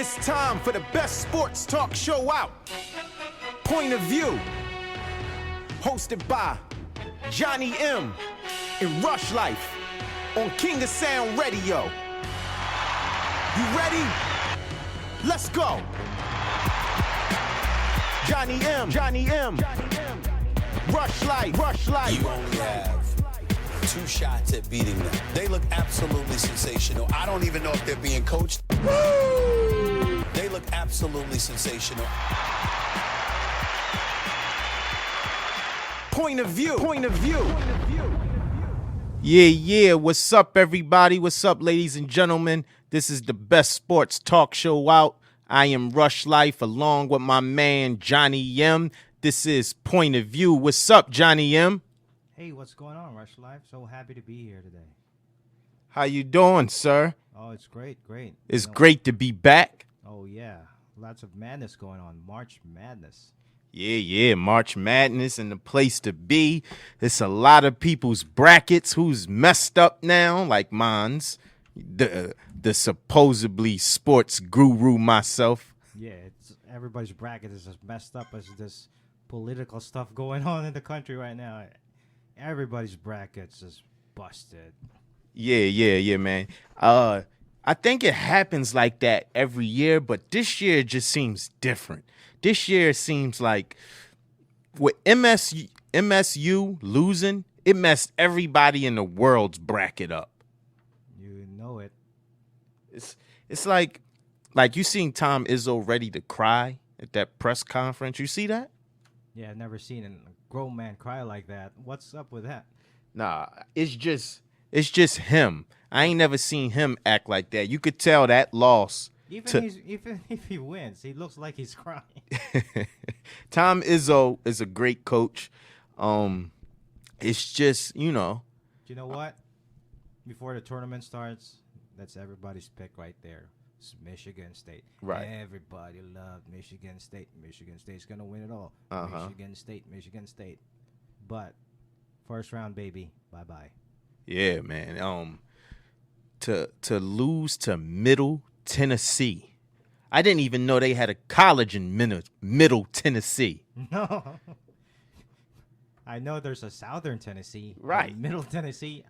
It's time for the best sports talk show out. Point of View. Hosted by Johnny M. and Rush Life on King of Sound Radio. You ready? Let's go. Johnny M. Rush Life. You only have 2 shots at beating them. They look absolutely sensational. I don't even know if they're being coached. Woo! They look absolutely sensational. Point of View. Yeah. What's up, everybody? What's up, ladies and gentlemen? This is the best sports talk show out. I am Rush Life along with my man, Johnny M. This is Point of View. What's up, Johnny M? Hey, what's going on, Rush Life? So happy to be here today. How you doing, sir? Oh, it's great. It's great to be back. Oh, yeah. Lots of madness going on. March Madness. Yeah, March Madness and the place to be. It's a lot of people's brackets who's messed up now, like mine's. The supposedly sports guru myself. Yeah, everybody's bracket is as messed up as this political stuff going on in the country right now. Everybody's brackets is busted. Yeah, man. I think it happens like that every year, but this year it just seems different. This year it seems like with MSU losing, it messed everybody in the world's bracket up. You know it. It's like you seen Tom Izzo ready to cry at that press conference. You see that? Yeah, I've never seen a grown man cry like that. What's up with that? Nah, it's just him. I ain't never seen him act like that. You could tell that loss. Even if he wins, he looks like he's crying. Tom Izzo is a great coach. It's just, Do you know what? Before the tournament starts, that's everybody's pick right there. It's Michigan State. Right. Everybody loved Michigan State. Michigan State's going to win it all. Michigan State. But first round, baby. Bye-bye. Yeah, man. To lose to Middle Tennessee. I didn't even know they had a college in Middle Tennessee. No. I know there's a Southern Tennessee. Right. Middle Tennessee.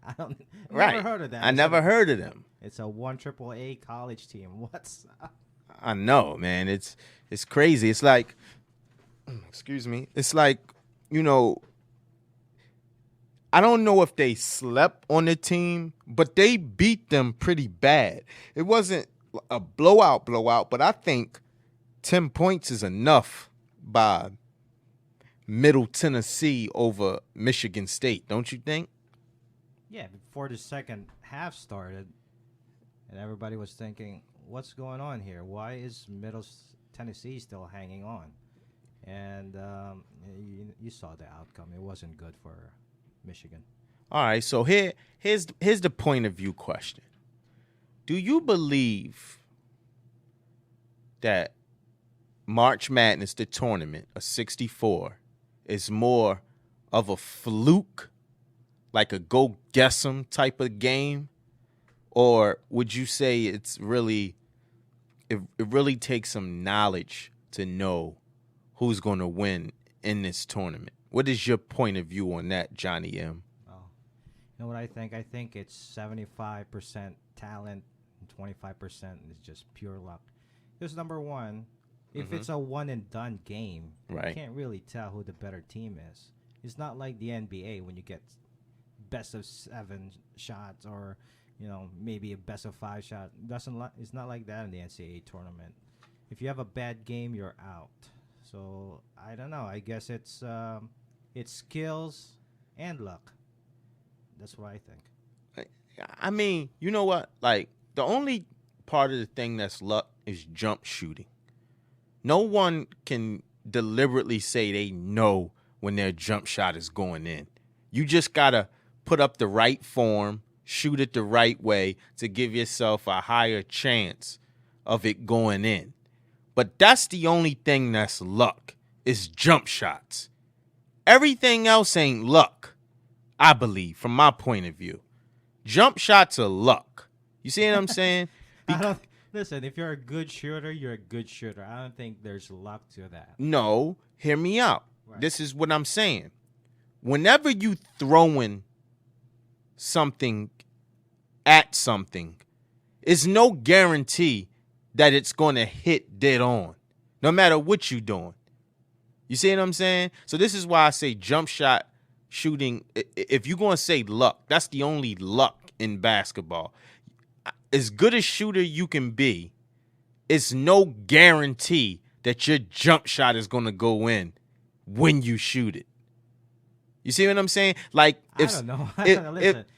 Never heard of that. I never heard of them. It's a 1 AAA college team. What's up? I know, man. It's crazy. It's like, excuse me. It's like, I don't know if they slept on the team, but they beat them pretty bad. It wasn't a blowout, but I think 10 points is enough by Middle Tennessee over Michigan State, don't you think? Yeah, before the second half started, and everybody was thinking, what's going on here? Why is Middle Tennessee still hanging on? And you saw the outcome. It wasn't good for Michigan. All right, so here's the point of view question. Do you believe that March Madness, the tournament of 64, is more of a fluke, like a go guess 'em type of game? Or would you say it really takes some knowledge to know who's going to win in this tournament? What is your point of view on that, Johnny M? Oh, you know what I think? I think it's 75% talent and 25% is just pure luck. Because number one, if it's a one and done game, Right. You can't really tell who the better team is. It's not like the NBA when you get best of 7 shots or maybe a best of 5 shot. It's not like that in the NCAA tournament. If you have a bad game, you're out. So I don't know. I guess it's skills and luck. That's what I think. I mean, you know what? Like, the only part of the thing that's luck is jump shooting. No one can deliberately say they know when their jump shot is going in. You just got to put up the right form, shoot it the right way to give yourself a higher chance of it going in. But that's the only thing that's luck, is jump shots. Everything else ain't luck, I believe, from my point of view. Jump shots are luck. You see what I'm saying? Listen, if you're a good shooter, you're a good shooter. I don't think there's luck to that. No, hear me out. Right. This is what I'm saying. Whenever you throwing something at something, it's no guarantee that it's going to hit dead on, no matter what you're doing. You see what I'm saying? So this is why I say jump shot shooting, if you're going to say luck, that's the only luck in basketball. As good a shooter you can be, it's no guarantee that your jump shot is going to go in when you shoot it. You see what I'm saying? Like, I don't know.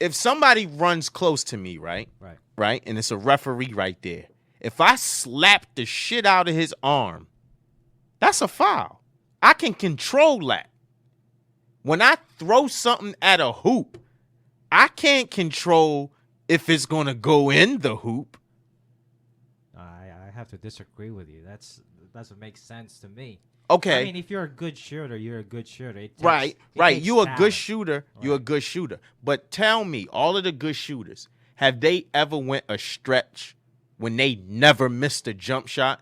if somebody runs close to me, right? Right, and it's a referee right there. If I slap the shit out of his arm, that's a foul. I can control that. When I throw something at a hoop, I can't control if it's going to go in the hoop. I have to disagree with you. That doesn't make sense to me. Okay. I mean, if you're a good shooter, you're a good shooter. Right. You a good shooter. Right. You're a good shooter. But tell me, all of the good shooters, have they ever went a stretch when they never missed a jump shot?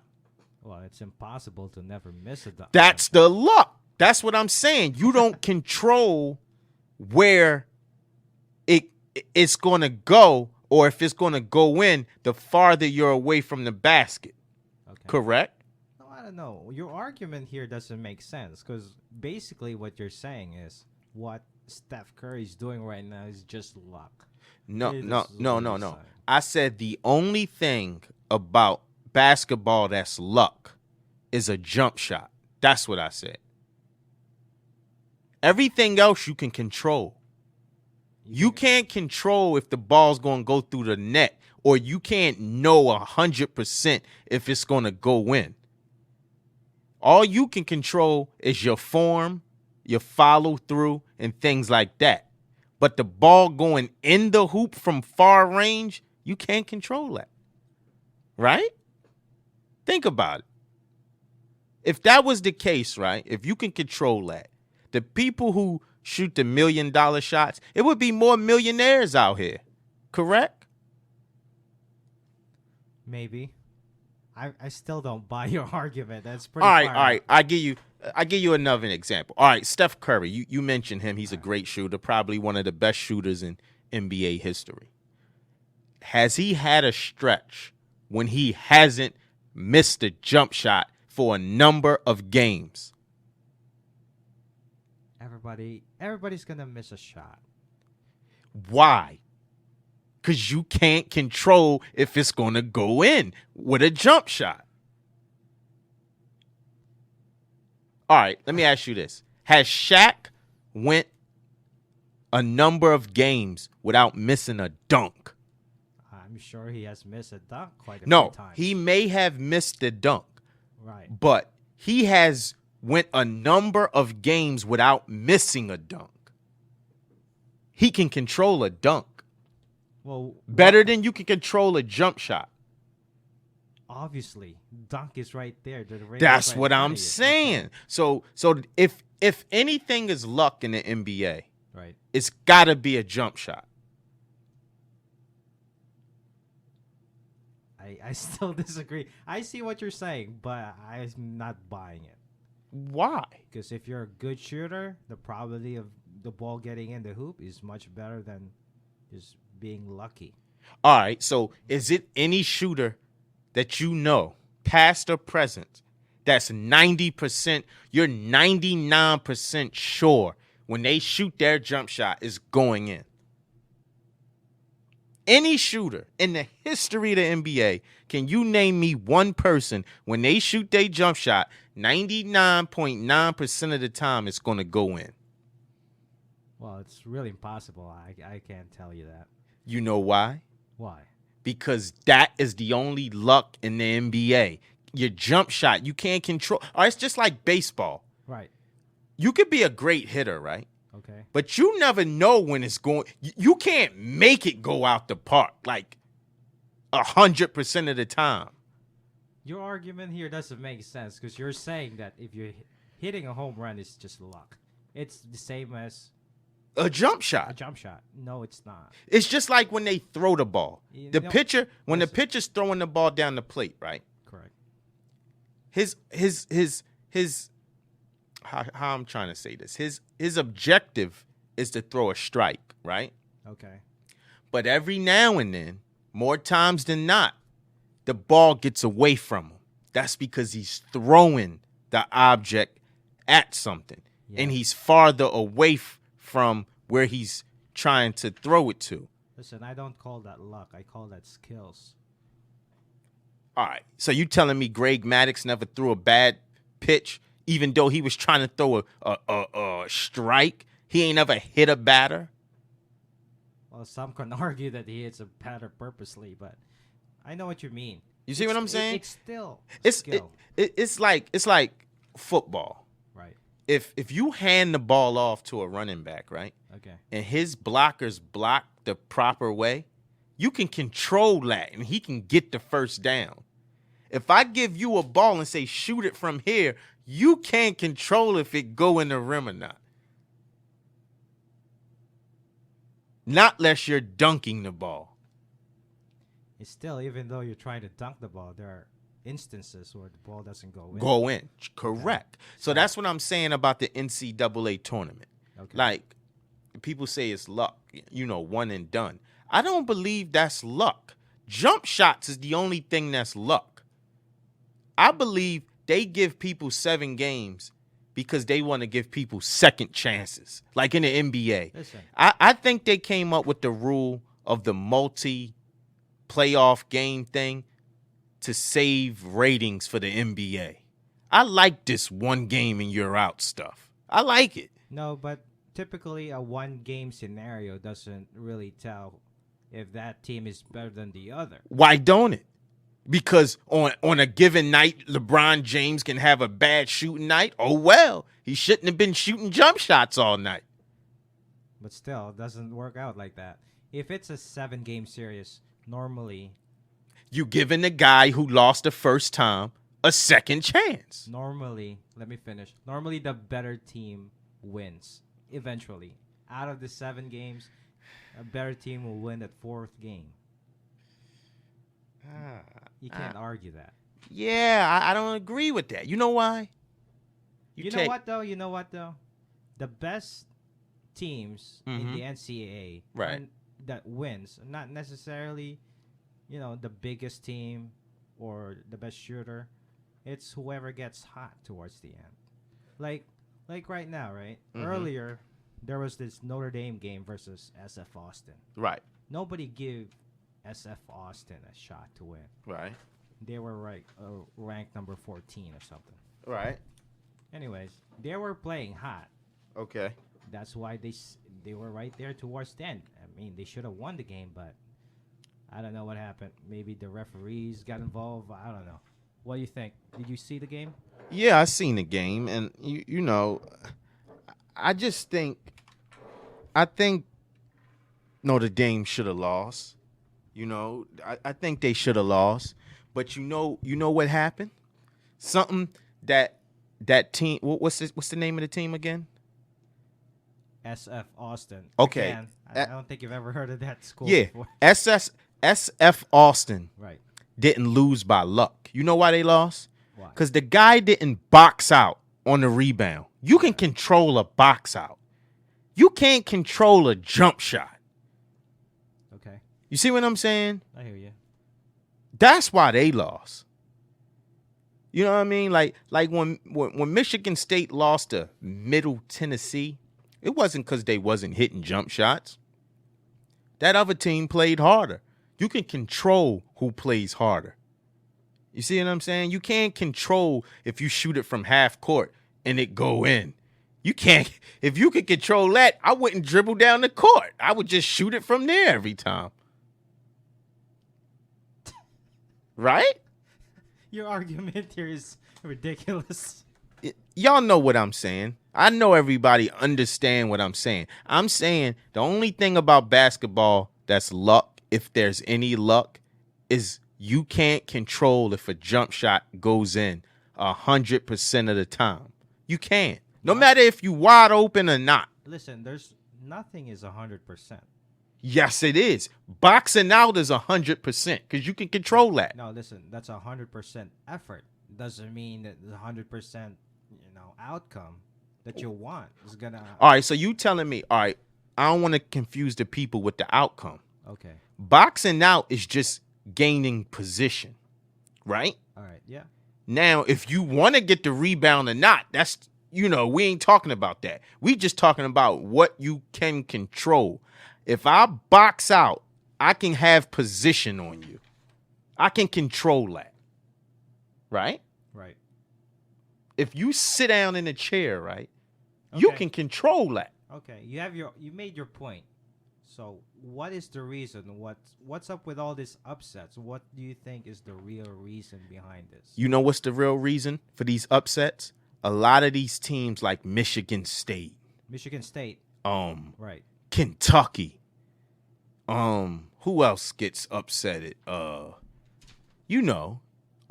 Well, it's impossible to never miss a dunk. That's the luck. That's what I'm saying. You don't control where it's going to go, or if it's going to go in the farther you're away from the basket. Okay. Correct? No, I don't know. Your argument here doesn't make sense because basically what you're saying is what Steph Curry is doing right now is just luck. No. It is what you're saying. I said the only thing about basketball that's luck is a jump shot. That's what I said. Everything else you can control. You can't control if the ball's going to go through the net, or you can't know 100% if it's going to go in. All you can control is your form, your follow through, and things like that. But the ball going in the hoop from far range, you can't control that. Right? Think about it. If that was the case, right, if you can control that, the people who shoot the $1 million shots, it would be more millionaires out here. Correct? Maybe. I still don't buy your argument. That's pretty All far right. I give you another example. All right, Steph Curry. You mentioned him. He's a great shooter, probably one of the best shooters in NBA history. Has he had a stretch when he hasn't missed a jump shot for a number of games? Everybody's gonna miss a shot. Why? Because you can't control if it's going to go in with a jump shot. All right, let me ask you this. Has Shaq went a number of games without missing a dunk? I'm sure he has missed a dunk quite a few No, times. he may have missed the dunk, Right. but he has went a number of games without missing a dunk. He can control a dunk Well, better than you can control a jump shot. obviously, dunk is right there. The ring is That's right what in front I'm of you. saying. So if anything is luck in the NBA, Right. it's got to be a jump shot. I still disagree. I see what you're saying, but I'm not buying it. Why? Because if you're a good shooter, the probability of the ball getting in the hoop is much better than just being lucky. All right. So is it any shooter that you know, past or present, that's 90%, you're 99% sure when they shoot their jump shot is going in? Any shooter in the history of the NBA, can you name me one person when they shoot their jump shot, 99.9% of the time it's going to go in? Well, it's really impossible. I can't tell you that. You know why? Why? Because that is the only luck in the NBA. Your jump shot, you can't control. Or it's just like baseball. Right. You could be a great hitter, right? Okay. But you never know when it's going. You can't make it go out the park like 100% of the time. Your argument here doesn't make sense because you're saying that if you're hitting a home run, it's just luck. It's the same as A jump A shot. jump shot. No, it's not. It's just like when they throw the ball. You The know- pitcher, when the listen. pitcher's throwing the ball down the plate, right? Correct. His how I'm trying to say this. His objective is to throw a strike, right? Okay. But every now and then, more times than not, the ball gets away from him. That's because he's throwing the object at something. Yeah. And he's farther away from where he's trying to throw it to. Listen, I don't call that luck. I call that skills. All right. So you telling me Greg Maddux never threw a bad pitch, even though he was trying to throw a strike? He ain't ever hit a batter? Well, some can argue that he hits a batter purposely, but I know what you mean. You see what I'm saying? It's still It's skill. it's like football. Right. If you hand the ball off to a running back, right, Okay. and his blockers block the proper way, you can control that and he can get the first down. If I give you a ball and say shoot it from here, you can't control if it go in the rim or not. Not unless you're dunking the ball. It's still, even though you're trying to dunk the ball, there are instances where the ball doesn't go in. Go in. Correct. So that's what I'm saying about the NCAA tournament. Okay. Like, people say it's luck, one and done. I don't believe that's luck. Jump shots is the only thing that's luck. I believe they give people 7 games because they want to give people second chances, like in the NBA. Listen. I think they came up with the rule of the multi-playoff game thing to save ratings for the NBA. I like this one game and you're out stuff. I like it. No, but typically a one-game scenario doesn't really tell if that team is better than the other. Why don't it? Because on a given night, LeBron James can have a bad shooting night. Oh, well, he shouldn't have been shooting jump shots all night. But still, it doesn't work out like that. If it's a 7-game series, normally You giving the guy who lost the first time a second chance. let me finish. Normally, the better team wins eventually. Out of the 7 games, a better team will win that 4th game. You can't argue that. Yeah, I don't agree with that. You know why? You know what though? The best teams in the NCAA Right. that wins, not necessarily, the biggest team or the best shooter. It's whoever gets hot towards the end. Like right now, right? Earlier, there was this Notre Dame game versus SF Austin. Right, Nobody gave SF Austin a shot to win. right, They were ranked number 14 or something. right. Anyways, they were playing hot. Okay. That's why they were right there towards the end. I mean, they should have won the game, but I don't know what happened. Maybe the referees got involved. I don't know. What do you think? Did you see the game? Yeah, I seen the game, and I just think Notre Dame should have lost. I think they should have lost. But you know what happened? Something that team. What's the name of the team again? SF Austin. Okay. Again, I don't think you've ever heard of that school Yeah, before. SF Austin Right. didn't lose by luck. You know why they lost? Why? Because the guy didn't box out on the rebound. You can control a box out. You can't control a jump shot. Okay. You see what I'm saying? I hear you. That's why they lost. You know what I mean? Like when Michigan State lost to Middle Tennessee, it wasn't because they wasn't hitting jump shots. That other team played harder. You can control who plays harder. You see what I'm saying? You can't control if you shoot it from half court and it go in. You can't. If you could control that, I wouldn't dribble down the court. I would just shoot it from there every time. Right? Your argument here is ridiculous. Y'all know what I'm saying. I know everybody understand what I'm saying. I'm saying the only thing about basketball that's luck, if there's any luck, is you can't control if a jump shot goes in 100% of the time. You can't. No matter if you wide open or not. Listen, there's nothing is 100%. Yes, it is. Boxing out is 100% because you can control that. No, listen, that's 100% effort. Doesn't mean that the 100% outcome that you want is gonna. All right, so you telling me, all right, I don't want to confuse the people with the outcome. Okay. Boxing out is just gaining position, right? All right. Yeah. Now, if you want to get the rebound or not, that's, we ain't talking about that. We just talking about what you can control. If I box out, I can have position on you. I can control that. Right? Right. If you sit down in a chair, right, you Okay. can control that. Okay. You made your point. So what is the reason? What's up with all these upsets? What do you think is the real reason behind this? You know what's the real reason for these upsets? A lot of these teams like Michigan State, Michigan State. Right. Kentucky. Who else gets upsetted?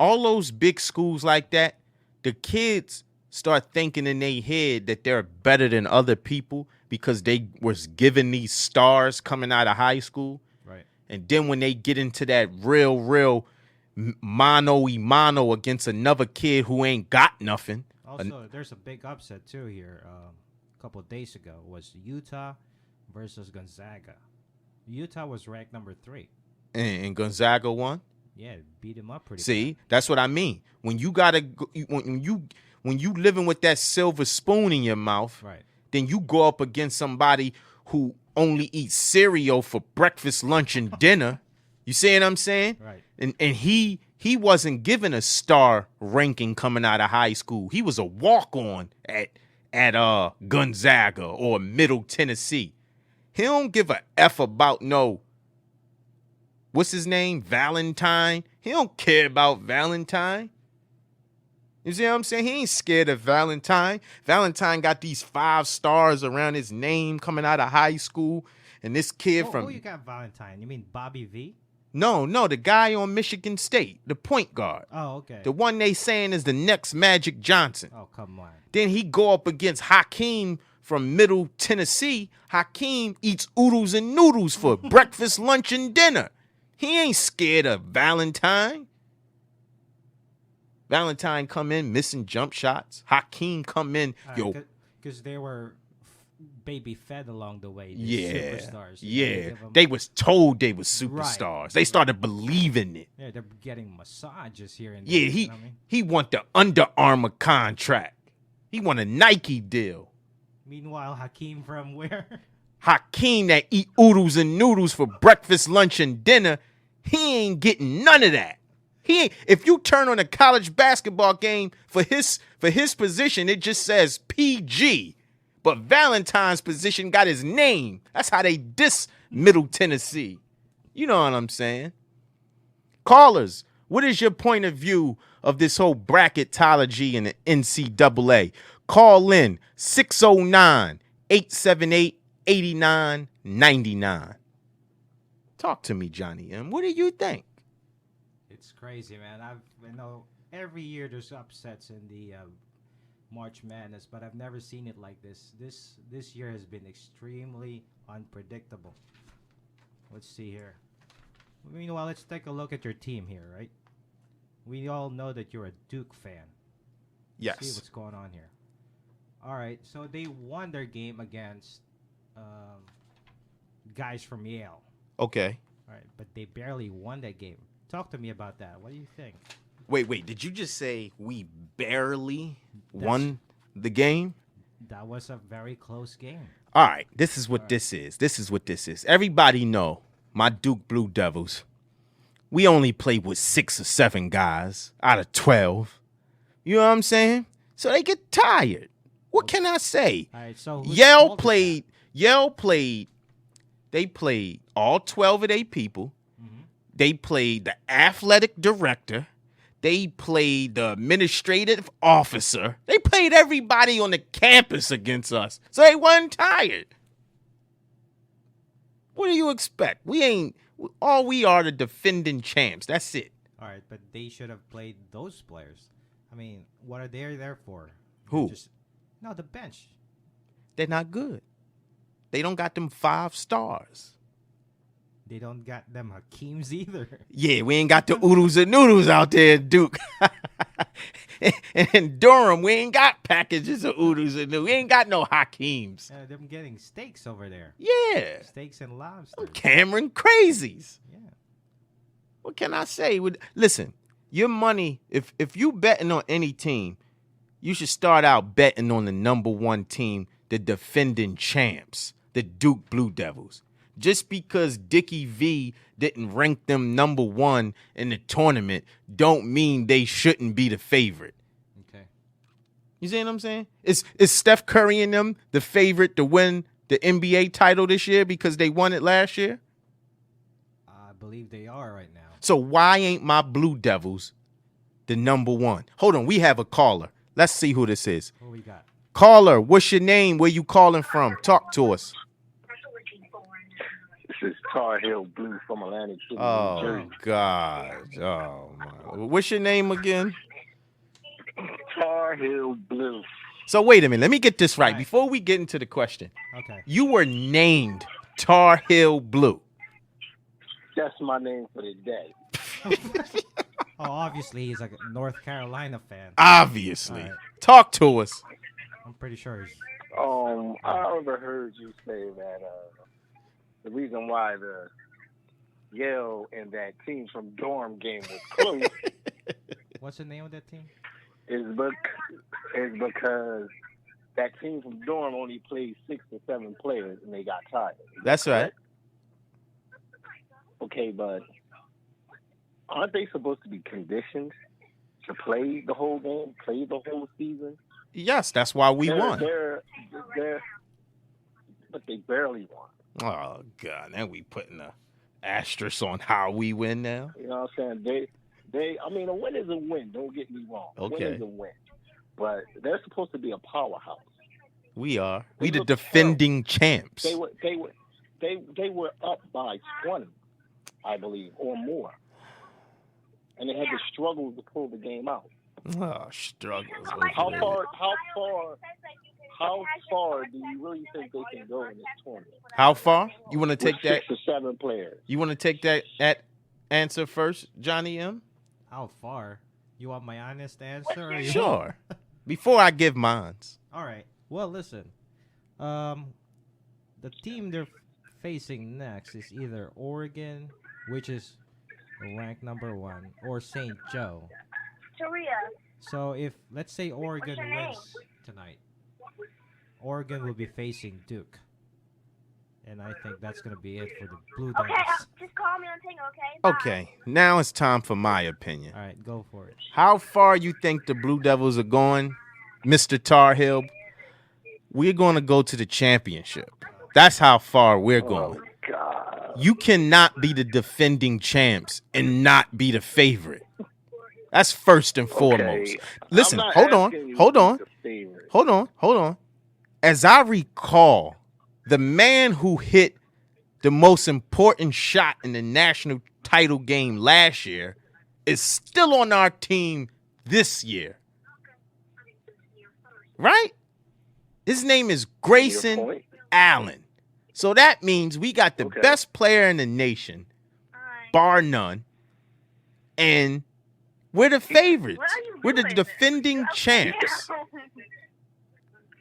All those big schools like that, the kids start thinking in their head that they're better than other people because they was given these stars coming out of high school. Right. And then when they get into that real mano against another kid who ain't got nothing. Also, there's a big upset too here. A couple of days ago was Utah versus Gonzaga. Utah was ranked number 3. And Gonzaga won. Yeah, beat him up pretty. See, that's what I mean. When you gotta, when you living with that silver spoon in your mouth, Bad. Right. then you go up against somebody who only eats cereal for breakfast, lunch, and dinner. You see what I'm saying? Right. And he wasn't given a star ranking coming out of high school. He was a walk-on at Gonzaga or Middle Tennessee. He don't give a F about what's his name? Valentine. He don't care about Valentine. You see what I'm saying? He ain't scared of Valentine. Valentine got these 5 stars around his name coming out of high school. And this kid Who from... you got Valentine? You mean Bobby V? No, the guy on Michigan State, the point guard. Oh, okay. The one they saying is the next Magic Johnson. Oh, come on. Then he go up against Hakeem from Middle Tennessee. Hakeem eats oodles and noodles for breakfast, lunch, and dinner. He ain't scared of Valentine. Valentine come in missing jump shots. Hakeem come in, Because they were baby fed along the way. These yeah, superstars. yeah. They was told they was superstars. Right. They started believing it. Yeah, they're getting massages here and there. Yeah, you know what I mean? he want the Under Armour contract. He want a Nike deal. Meanwhile, Hakeem from where? Hakeem that eat oodles and noodles for breakfast, lunch, and dinner, he ain't getting none of that. He ain't, if you turn on a college basketball game for his position, it just says PG. But Valentine's position got his name. That's how they diss Middle Tennessee. You know what I'm saying? Callers, what is your point of view of this whole bracketology in the NCAA? Call in 609-878-8999. Talk to me, Johnny M. What do you think? It's crazy, man. I know every year there's upsets in the March Madness, but I've never seen it like this. This year has been extremely unpredictable. Let's see here. Meanwhile, let's take a look at your team here, right? We all know that you're a Duke fan. Yes. See what's going on here. All right, so they won their game against guys from Yale. Okay. All right, but they barely won that game. Talk to me about that. What do you think? Wait. Did you just say we barely won the game? That was a very close game. All right. This is what this is. This is what this is. Everybody know my Duke Blue Devils. We only played with 6 or 7 guys out of 12. You know what I'm saying? So they get tired. What can I say? All right, so Yale played. They played all 12 of their people. They played the athletic director. They played the administrative officer. They played everybody on the campus against us. So they wasn't tired. What do you expect? We are the defending champs. That's it. All right, but they should have played those players. I mean, what are they there for? Who? No, the bench. They're not good. They don't got them 5 stars. They don't got them Hakeems either. Yeah, we ain't got the oodles and noodles out there, Duke. In Durham, we ain't got packages of oodles and noodles. We ain't got no Hakeems. Them getting steaks over there. Yeah. Steaks and lobster. Cameron crazies. Yeah. What can I say? Listen, your money, if you betting on any team, you should start out betting on the number 1 team, the defending champs, the Duke Blue Devils. Just because Dickie V didn't rank them number 1 in the tournament don't mean they shouldn't be the favorite. Okay. You see what I'm saying? Is Steph Curry and them the favorite to win the NBA title this year because they won it last year? I believe they are right now. So why ain't my Blue Devils the number 1? Hold on, we have a caller. Let's see who this is. What we got? Caller, what's your name? Where you calling from? Talk to us. This is Tar Heel Blue from Atlantic City, New Oh, Jersey. God. Oh, my. What's your name again? Tar Heel Blue. So wait a minute. Let me get this right. Before we get into the question, Okay. you were named Tar Heel Blue. That's my name for the day. Oh, obviously he's like a North Carolina fan. Obviously. All right. Talk to us. I'm pretty sure he's. I overheard you say that the reason why the Yale and that team from Durham game was close What's the name of that team? is because that team from Durham only played 6 or 7 players and they got tired. That's right. Okay, but aren't they supposed to be conditioned to play the whole game, play the whole season? Yes, that's why we won. But they barely won. Oh, God. Now we putting a asterisk on how we win now. You know what I'm saying? I mean, a win is a win. Don't get me wrong. A Okay. win is a win. But they're supposed to be a powerhouse. We are. They We the look defending champs. They were up by 20, I believe, or more, and they had to struggle to pull the game out. Oh, struggles. How far do you really think they can go in this tournament? How far? You want to take With that? 6 or 7 players. You want to take that answer first, Johnny M? How far? You want my honest answer? Or you Sure. Before I give mines. All right. Well, listen. The team they're facing next is either Oregon, which is ranked number 1, or St. Joe. So if, let's say, Oregon wins tonight, Oregon will be facing Duke. And I think that's going to be it for the Blue Devils. Just call me on Tingle, okay? Bye. Okay, now it's time for my opinion. All right, go for it. How far you think the Blue Devils are going, Mr. Tar Heel? We're going to go to the championship. That's how far we're going. Oh, God. You cannot be the defending champs and not be the favorite. That's first and foremost. Listen, I'm not hold on. asking you Hold to on. be the favorite. Hold on. As I recall, the man who hit the most important shot in the national title game last year is still on our team this year. Right? His name is Your Grayson point? Allen. So that means we got the Okay. best player in the nation, bar none, and we're the favorites. What are you We're the doing? defending champs.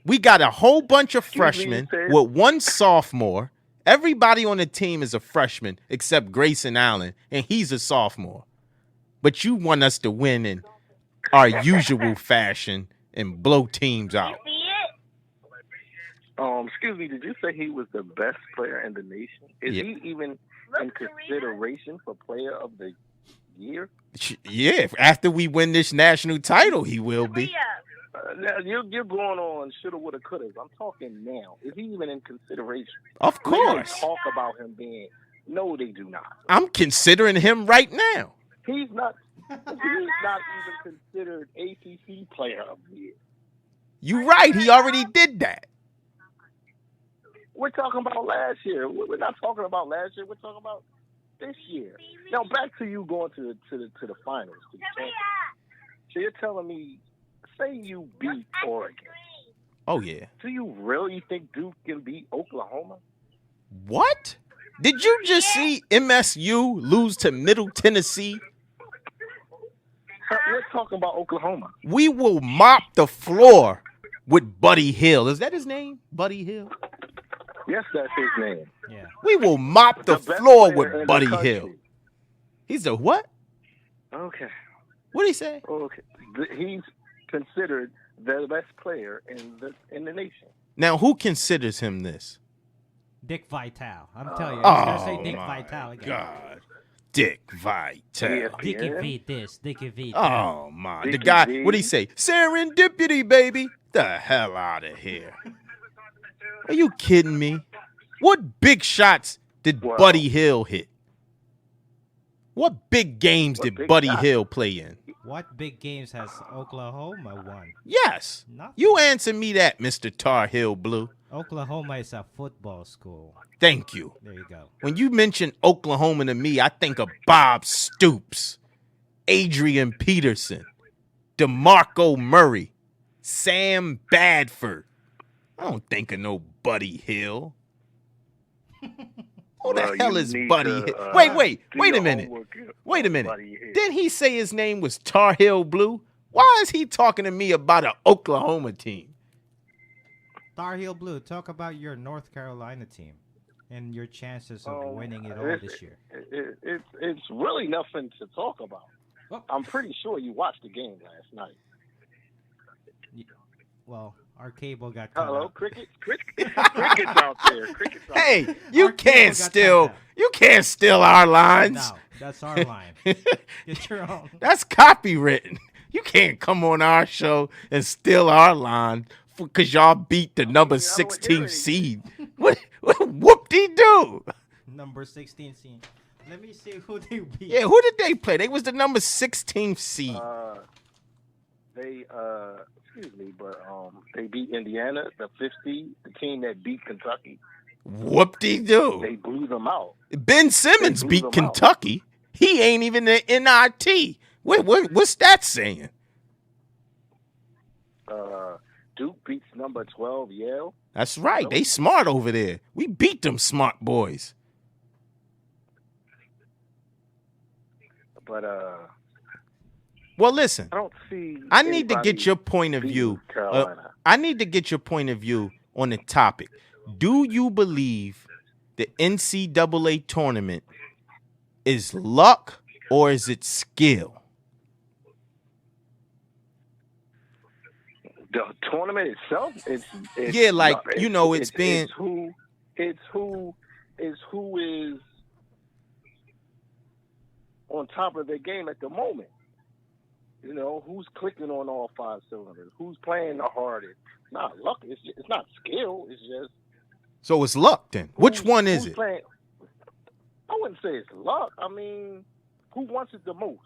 We got a whole bunch of Excuse me, freshmen sir? with one sophomore. Everybody on the team is a freshman except Grayson Allen, and he's a sophomore. But you want us to win in our usual fashion and blow teams out. See it? Excuse me, did you say he was the best player in the nation? Is Yeah. he even in consideration for player of the year? Yeah, after we win this national title, he will be. Rhea. Now, you're going on shoulda, woulda, coulda. I'm talking now. Is he even in consideration? Of They don't course. talk about him being. No, they do not. I'm considering him right now. He's not. He's not even considered ACC player of the year. You right. He already did that. We're talking about last year. We're not talking about last year. We're talking about this year. Now back to you going to the finals. To the championship. So you're telling me, say you beat Oregon, Oh, yeah. Do you really think Duke can beat Oklahoma? What? Did you just see MSU lose to Middle Tennessee? We're talking about Oklahoma. We will mop the floor with Buddy Hill. Is that his name? Buddy Hill? Yes, that's his name. Yeah. We will mop the best floor player in with the Buddy country. Hill. He's the what? Okay. What did he say? Okay. He's considered the best player in the nation. Now, who considers him this? Dick Vitale. I'm telling you. I was gonna say Oh, Dick my Vitale again. God. Dick Vitale. Dickie Yeah. V this, Dickie V that. Oh, my. The Dickie guy, V. what did he say? Serendipity, baby. The hell out of here. Are you kidding me? What big shots did Well- Buddy Hill hit? What big games What did big Buddy shots? Hill play in? What big games has Oklahoma won? Yes. Nothing. You answer me that, Mr. Tar Heel Blue. Oklahoma is a football school. Thank you. There you go. When you mention Oklahoma to me, I think of Bob Stoops, Adrian Peterson, DeMarco Murray, Sam Badford. I don't think of no Buddy Hill. Who the Well, hell you is need Buddy to, Hill? uh, Wait do a your minute. homework Wait a on minute. Buddy Hill. Didn't he say his name was Tar Heel Blue? Why is he talking to me about an Oklahoma team? Tar Heel Blue, talk about your North Carolina team and your chances of winning it all it's- this year. It's really nothing to talk about. Well- I'm pretty sure you watched the game last night. Well, our cable got cut Hello, out. crickets out there. Crickets out Hey, there. you Our cable can't got steal. cut out. You can't steal our lines. No, that's our line. Get your own. That's copywritten. You can't come on our show and steal our line because y'all beat the number I don't hear 16 anything. seed. What whoop-de-doo? Number 16 scene. Let me see who they beat. Yeah, who did they play? They was the number 16 seed. They excuse me, but they beat Indiana, the 50, the team that beat Kentucky. Whoop-de-doo. They blew them out. Ben Simmons They blew beat them out. Kentucky. He ain't even an NIT. What's that saying? Duke beats number 12 Yale. That's right. They smart over there. We beat them smart boys. But Well, listen. I don't see. I need to anybody get your point of beating view. Carolina. I need to get your point of view on the topic. Do you believe the NCAA tournament is luck or is it skill? The tournament itself, it's Yeah, like, no, you know, it's been- it's who is on top of their game at the moment. You know, who's clicking on all five cylinders? Who's playing the hardest? It's not luck. It's not skill. It's just So it's luck then. Which one is who's it? playing. I wouldn't say it's luck. I mean, who wants it the most?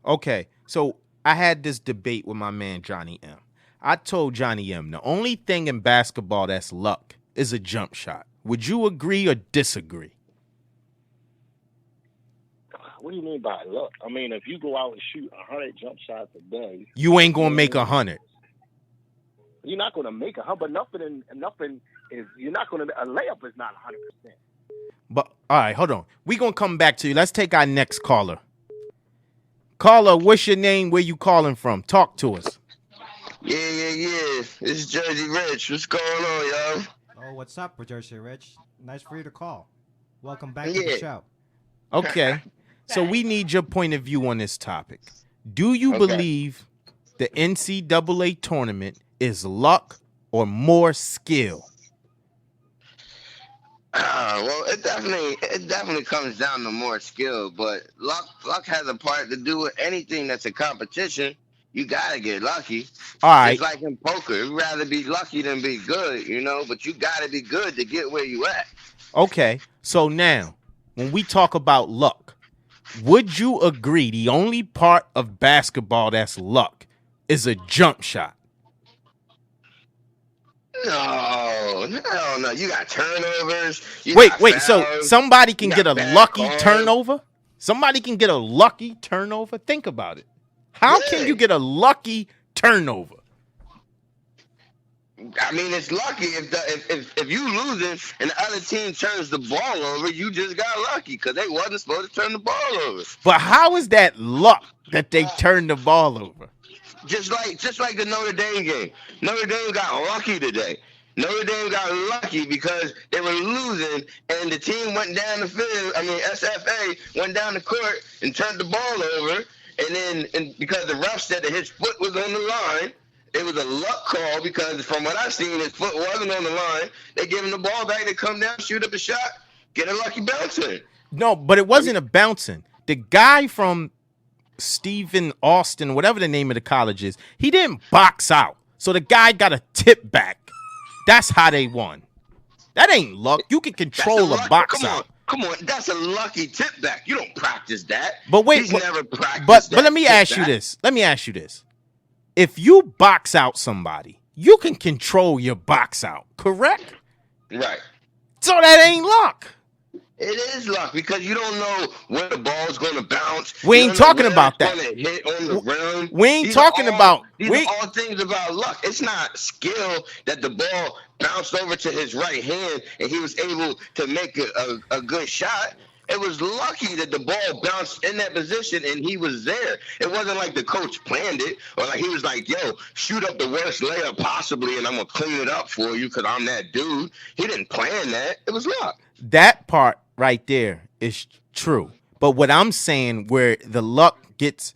Okay, so I had this debate with my man Johnny M. I told Johnny M the only thing in basketball that's luck is a jump shot. Would you agree or disagree? What do you mean by luck? I mean, if you go out and shoot 100 jump shots a day, You ain't gonna make 100. you're not going to make a but nothing is. You're not going to. A layup is not 100%. But all right, hold on. We gonna come back to you. Let's take our next caller. Caller, what's your name? Where you calling from? Talk to us. Yeah. This is Jersey Rich. What's going on, y'all? Oh, what's up, Jersey Rich? Nice for you to call. Welcome back to Yeah. the show. Okay. So we need your point of view on this topic. Do you Okay. believe the NCAA tournament is luck or more skill? Well, it definitely comes down to more skill, but luck has a part to do with anything that's a competition. You gotta get lucky. All right. It's like in poker. You'd rather be lucky than be good, but you gotta be good to get where you at. Okay. So now, when we talk about luck, would you agree the only part of basketball that's luck is a jump shot? No. You got turnovers. You Wait. got So fouls. somebody can You get got a bad lucky calls. turnover? Somebody can get a lucky turnover? Think about it. How can Yeah. you get a lucky turnover? I mean, it's lucky if you losing and the other team turns the ball over, you just got lucky because they wasn't supposed to turn the ball over. But how is that luck that they turned the ball over? Just like the Notre Dame game. Notre Dame got lucky today. Notre Dame got lucky because they were losing and the team went down the field. I mean, SFA went down the court and turned the ball over. And because the ref said that his foot was on the line, it was a luck call because from what I've seen, his foot wasn't on the line. They give him the ball back, they come down, shoot up a shot, get a lucky bounce in. No, but it wasn't a bouncing. The guy from Stephen Austin, whatever the name of the college is, he didn't box out. So the guy got a tip back. That's how they won. That ain't luck. You can control a box out. Come on, that's a lucky tip back. You don't practice that. But wait, He's never practiced but let me ask you this. Let me ask you this. If you box out somebody, you can control your box out, correct? Right. So that ain't luck. It is luck because you don't know where the ball's going to bounce. We ain't talking about that. Hit on the rim. We ain't talking about. These are all things about luck. It's not skill that the ball bounced over to his right hand and he was able to make a good shot. It was lucky that the ball bounced in that position and he was there. It wasn't like the coach planned it or like he was like, yo, shoot up the worst layup possibly and I'm going to clean it up for you because I'm that dude. He didn't plan that. It was luck. That part right there is true. But what I'm saying where the luck gets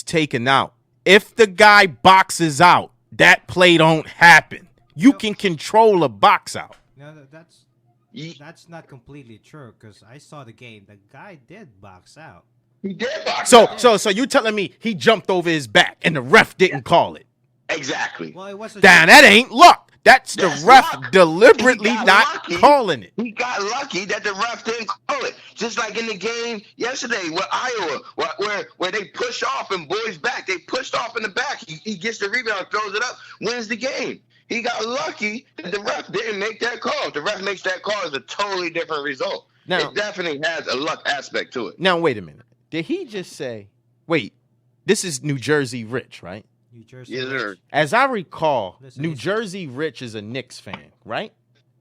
taken out, if the guy boxes out, that play don't happen. You can control a box out. No, that's not completely true because I saw the game. The guy did box out. He did box out. So you telling me he jumped over his back and the ref didn't call it? Exactly. Well, it was That ain't luck. That's the ref luck. deliberately not calling it. He got lucky that the ref didn't call it. Just like in the game yesterday with Iowa, where they push off and boys back. They pushed off in the back. He gets the rebound, throws it up, wins the game. He got lucky that the ref didn't make that call. If the ref makes that call, it's a totally different result. Now, it definitely has a luck aspect to it. Now, wait a minute. Did he just say, wait, this is New Jersey Rich, right? New Jersey. Yes, sir. As I recall, Listen, New Jersey Rich is a Knicks fan, right?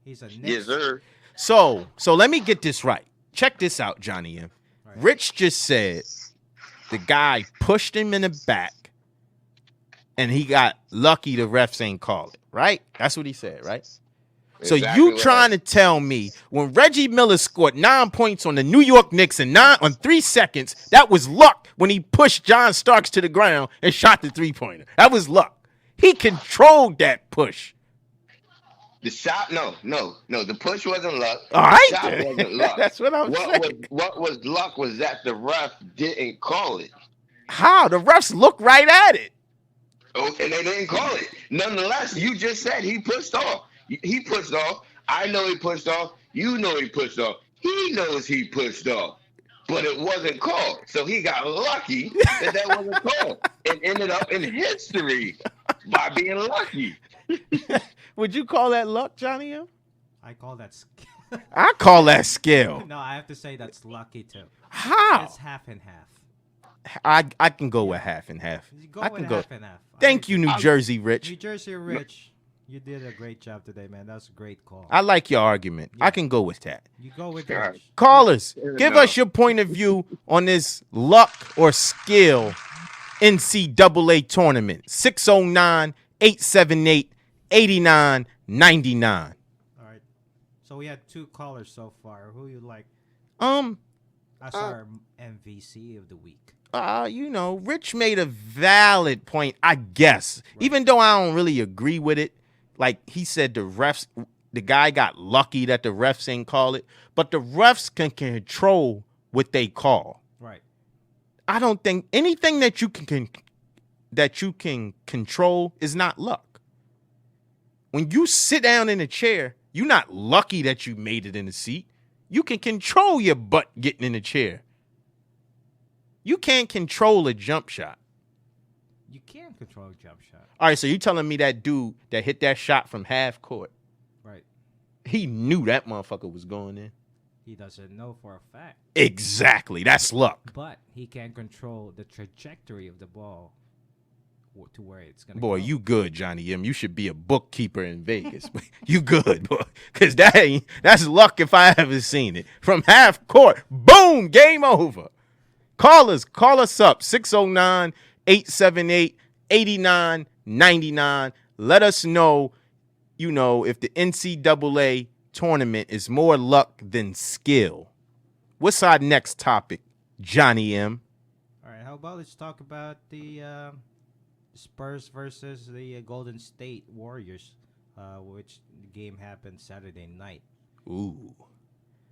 He's a Knicks. Yes, sir. So let me get this right. Check this out, Johnny M. Right. Rich just said the guy pushed him in the back and he got lucky the refs ain't called it, right? That's what he said, right? So Exactly you right. trying to tell me when Reggie Miller scored 9 points on the New York Knicks in 3 seconds, that was luck when he pushed John Starks to the ground and shot the three-pointer. That was luck. He controlled that push. The shot, no. The push wasn't luck. All right, The shot then. wasn't luck. That's what I'm saying. What was luck was that the ref didn't call it. How? The refs look right at it. Oh, and they didn't call it. Nonetheless, you just said he pushed off. He pushed off. I know he pushed off. You know he pushed off. He knows he pushed off. But it wasn't called. So he got lucky that wasn't called. And ended up in history by being lucky. Would you call that luck, Johnny M? I call that. I call that skill. No, I have to say that's lucky too. How? It's half and half. I can go with half and half. You go I with can go. half and half. Thank you, New Jersey New Rich. Jersey Rich. You did a great job today, man. That was a great call. I like your argument. I can go with that. You go with God. Rich. Callers, Fair give enough. us your point of view on this luck or skill NCAA tournament. 609-878-8999. All right. So we had 2 callers so far. Who you like? Um, That's our MVC of the week. Rich made a valid point, I guess. Right. Even though I don't really agree with it. Like he said, the guy got lucky that the refs ain't call it. But the refs can control what they call. Right. I don't think anything that you can control is not luck. When you sit down in a chair, you're not lucky that you made it in the seat. You can control your butt getting in the chair. You can't control a jump shot. You can control a jump shot. All right, so you telling me that dude that hit that shot from half court, Right. he knew that motherfucker was going in? He doesn't know for a fact. Exactly. That's luck. But he can control the trajectory of the ball. to where it's gonna Boy, go. you good, Johnny M. You should be a bookkeeper in Vegas. You good, boy. Because that's luck if I ever seen it. From half court, boom, game over. Call us up, 609-878-8999. Let us know, if the NCAA tournament is more luck than skill. What's our next topic, Johnny M? All right, how about let's talk about the Spurs versus the Golden State Warriors, which the game happened Saturday night. Ooh.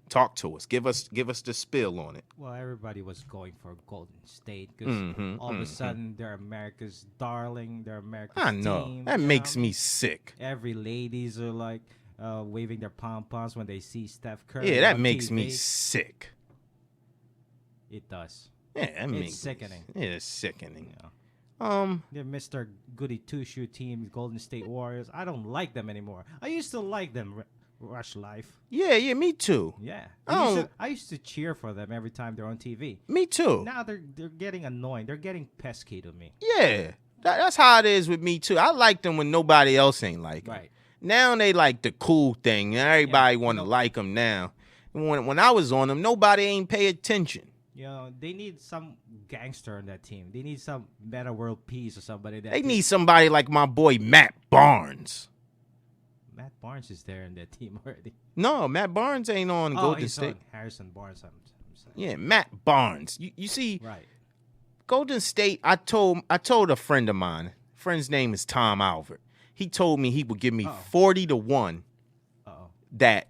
Talk to us. Give us the spill on it. Well, everybody was going for Golden State because all of a sudden they're America's darling. They're America's I know. team. That makes me sick. Every ladies are like waving their pom-poms when they see Steph Curry. Yeah, that on makes TV. me sick. It does. Yeah, that makes sickening. It's sickening. Yeah. The Mr. Goody Two-Shoe team, Golden State Warriors. I don't like them anymore. I used to like them, Rush Life. Yeah, me too. Yeah. Oh. I used to cheer for them every time they're on TV. Me too. Now they're getting annoying. They're getting pesky to me. Yeah, that's how it is with me too. I like them when nobody else ain't like them. Right. Now they like the cool thing. Everybody want to like them now. When I was on them, nobody ain't pay attention. They need some gangster on that team. They need some Meta World Peace or somebody. They need somebody like my boy Matt Barnes. Matt Barnes is there in that team already. No, Matt Barnes ain't on Golden he's State. on Harrison Barnes. I'm saying. Yeah, Matt Barnes. You see, Right. Golden State. I told a friend of mine. Friend's name is Tom Albert. He told me he would give me 40-1 that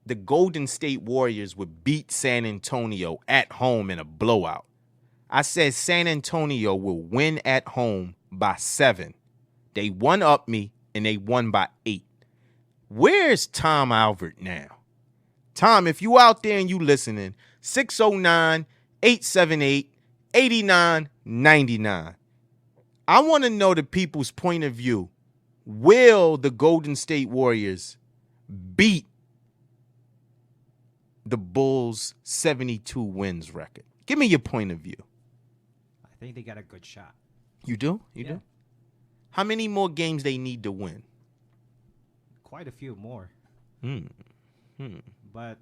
the Golden State Warriors would beat San Antonio at home in a blowout. I said San Antonio will win at home by 7. They one-upped me, and they won by 8. Where's Tom Albert now? Tom, if you out there and you listening, 609-878-8999. I want to know the people's point of view. Will the Golden State Warriors beat the Bulls' 72 wins record? Give me your point of view. I think they got a good shot. You do? You do? How many more games they need to win? Quite a few more. But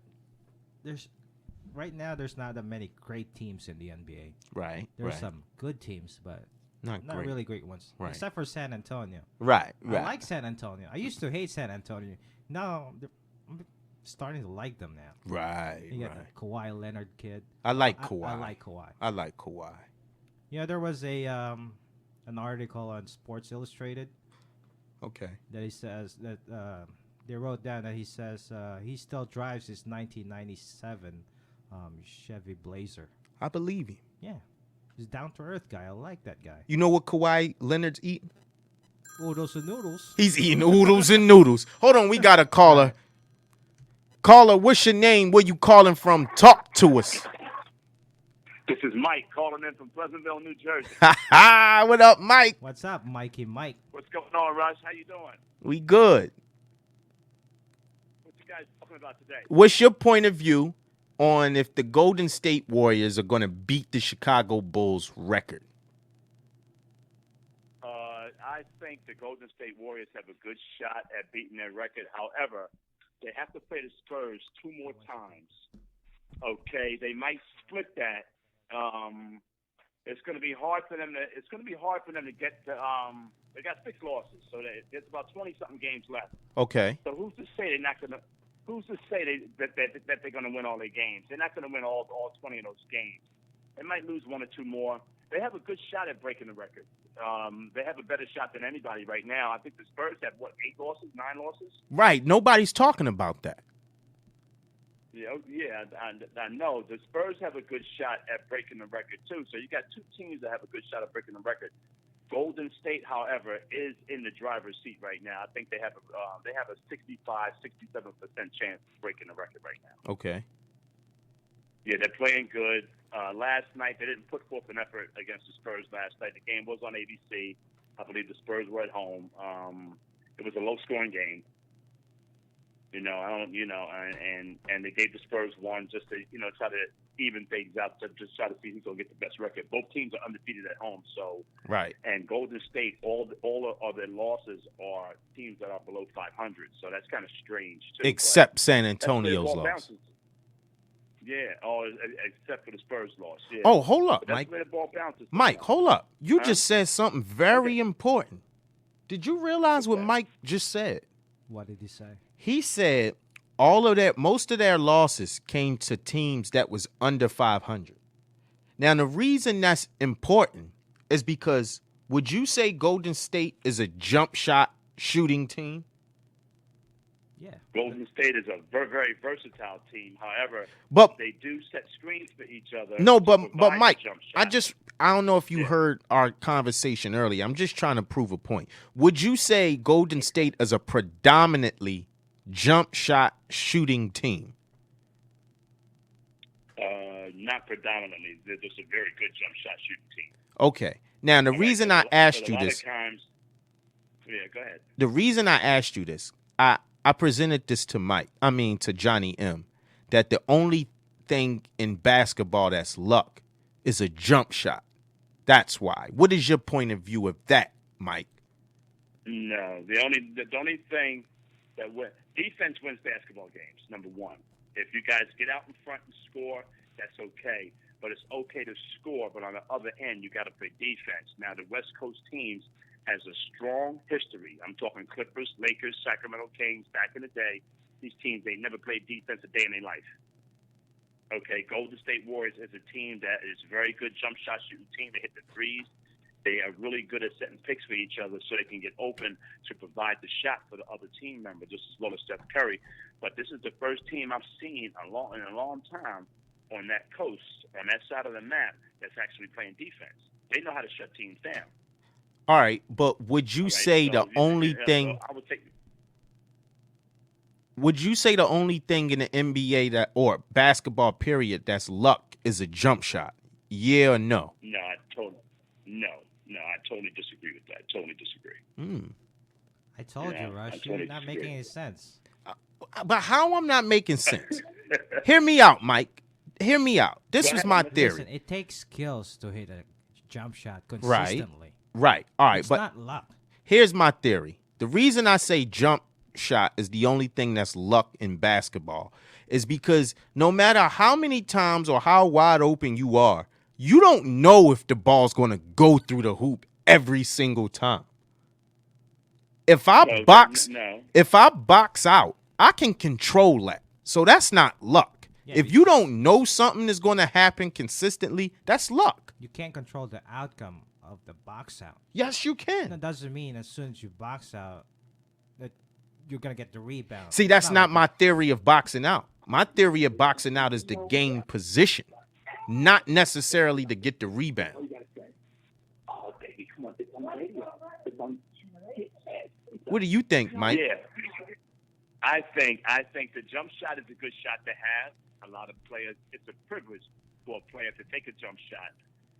right now there's not that many great teams in the NBA. Right. There's some good teams, but not great. really great ones. Right. Except for San Antonio. Right. I like San Antonio. I used to hate San Antonio. Now I'm starting to like them now. Right. You got the Kawhi Leonard kid. I like Kawhi. I like Kawhi. I like Kawhi. There was an article on Sports Illustrated. Okay. That he says that they wrote down that he says he still drives his 1997 Chevy Blazer. I believe him. Yeah, he's a down to earth guy. I like that guy. You know what Kawhi Leonard's eating? Oodles and noodles. He's eating oodles and noodles. Hold on, we got a caller. Caller, what's your name? Where you calling from? Talk to us. This is Mike calling in from Pleasantville, New Jersey. What up, Mike? What's up, Mikey Mike? What's going on, Rush? How you doing? We good. What you guys talking about today? What's your point of view on if the Golden State Warriors are going to beat the Chicago Bulls record? I think the Golden State Warriors have a good shot at beating their record. However, they have to play the Spurs 2 more times. Okay, they might split that. It's going to be hard for them to. It's going to be hard for them to get to. They got 6 losses, so there's about 20-something games left. Okay. So who's to say they're not going to? Who's to say that they're going to win all their games? They're not going to win all 20 of those games. They might lose 1 or 2 more. They have a good shot at breaking the record. They have a better shot than anybody right now. I think the Spurs have 8 losses, 9 losses. Right. Nobody's talking about that. Yeah, I know. The Spurs have a good shot at breaking the record, too. So you got 2 teams that have a good shot at breaking the record. Golden State, however, is in the driver's seat right now. I think they have a 65, 67% chance of breaking the record right now. Okay. Yeah, they're playing good. Last night, they didn't put forth an effort against the Spurs last night. The game was on ABC. I believe the Spurs were at home. It was a low-scoring game. I don't, and they gave the Spurs one just to, try to even things out, to just try to see who's going to get the best record. Both teams are undefeated at home, so Right. And Golden State, all of their losses are teams that are below 500, so that's kind of strange too. Except San That's where the Antonio's ball loss. bounces. Yeah, except for the Spurs loss. Yeah. Oh, hold up, But that's Mike. where the ball bounces. Mike, hold up. You Huh? just said something very important. Did you realize what Okay. Mike just said? What did he say? He said most of their losses came to teams that was under 500. Now, the reason that's important is because would you say Golden State is a jump shot shooting team? Yeah. Golden State is a very, very versatile team. However, But they do set screens for each other. no, to but provide Mike, the jump shot. I don't know if you Yeah. heard our conversation earlier. I'm just trying to prove a point. Would you say Golden State is a predominantly jump shot shooting team? Not predominantly. They're just a very good jump shot shooting team. Okay. Now, the All right, reason but I a asked lot you of this, times, yeah, go ahead. the reason I asked you this, I presented this to Johnny M, that the only thing in basketball that's luck is a jump shot. That's why. What is your point of view of that, Mike? No, the only thing that defense wins basketball games. Number one, if you guys get out in front and score, that's okay. But it's okay to score, but on the other end, you got to play defense. Now, the West Coast teams has a strong history. I'm talking Clippers, Lakers, Sacramento Kings. Back in the day, these teams, they never played defense a day in their life. Okay, Golden State Warriors is a team that is a very good jump shot shooting team. They hit the threes. They are really good at setting picks for each other so they can get open to provide the shot for the other team member, just as well as Steph Curry. But this is the first team I've seen in a long time on that coast, on that side of the map, that's actually playing defense. They know how to shut teams down. All right, but would you say the only thing? I would take. Would you say the only thing in the NBA or basketball period that's luck is a jump shot? Yeah or no? No, I totally disagree with that. Totally disagree. I told Yeah, you, Rush. I You're totally not disagree. making any sense. But how I'm not making sense? Hear me out, Mike. Hear me out. This is my theory. Listen, it takes skills to hit a jump shot Right. consistently. Right. All right. It's But not luck. here's my theory. The reason I say jump shot is the only thing that's luck in basketball is because no matter how many times or how wide open you are, you don't know if the ball's going to go through the hoop every single time. If I No, box no. if I box out, I can control that. So that's not luck. Yeah, If you don't know something is going to happen consistently, that's luck. You can't control the outcome of the box out. Yes, you can. That doesn't mean as soon as you box out that you're gonna get the rebound. See, that's It's not like my theory of boxing out. My theory of boxing out is to gain position, not necessarily to get the rebound. What do you think, Mike? Yeah. I think the jump shot is a good shot to have. A lot of players, it's a privilege for a player to take a jump shot.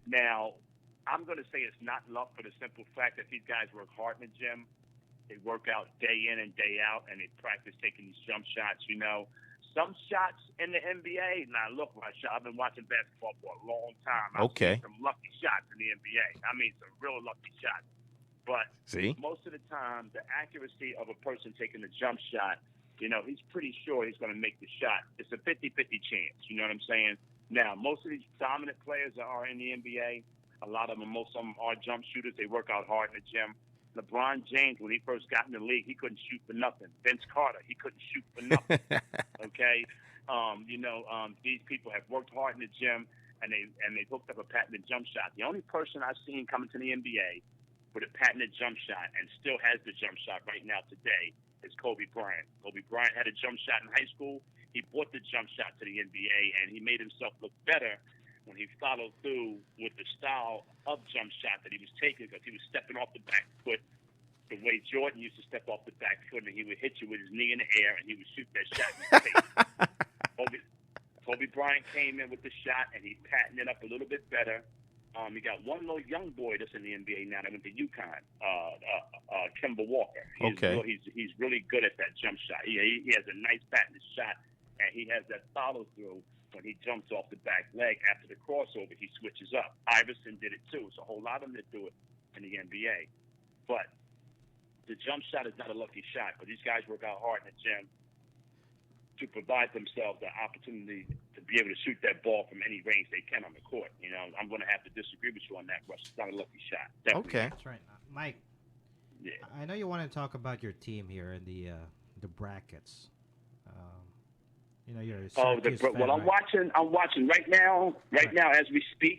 Now, I'm going to say it's not luck for the simple fact that these guys work hard in the gym. They work out day in and day out, and they practice taking these jump shots. Some shots in the NBA. Now, look, I've been watching basketball for a long time. I've Okay. seen some lucky shots in the NBA. I mean, some real lucky shots. But See? most of the time, the accuracy of a person taking the jump shot, he's pretty sure he's going to make the shot. It's a 50-50 chance. You know what I'm saying? Now, most of these dominant players that are in the NBA, most of them are jump shooters. They work out hard in the gym. LeBron James, when he first got in the league, he couldn't shoot for nothing. Vince Carter, he couldn't shoot for nothing. Okay? These people have worked hard in the gym, and they hooked up a patented jump shot. The only person I've seen coming to the NBA with a patented jump shot and still has the jump shot right now today is Kobe Bryant. Kobe Bryant had a jump shot in high school. He brought the jump shot to the NBA, and he made himself look better when he followed through with the style of jump shot that he was taking, because he was stepping off the back foot the way Jordan used to step off the back foot, and he would hit you with his knee in the air, and he would shoot that shot in your face. Kobe Bryant came in with the shot, and he patented it up a little bit better. You got one little young boy that's in the NBA now that went to UConn, Kemba Walker. He's really good at that jump shot. He has a nice patented shot, and he has that follow through when he jumps off the back leg after the crossover. He switches up. Iverson did it too. So a whole lot of them that do it in the NBA. But the jump shot is not a lucky shot. But these guys work out hard in the gym to provide themselves the opportunity to be able to shoot that ball from any range they can on the court. You know, I'm going to have to disagree with you on that, Russ. It's not a lucky shot. Definitely. Okay. That's right. Mike, Yeah. I know you want to talk about your team here in the brackets. You know, you're a Syracuse fan, well, I'm right? watching right now as we speak.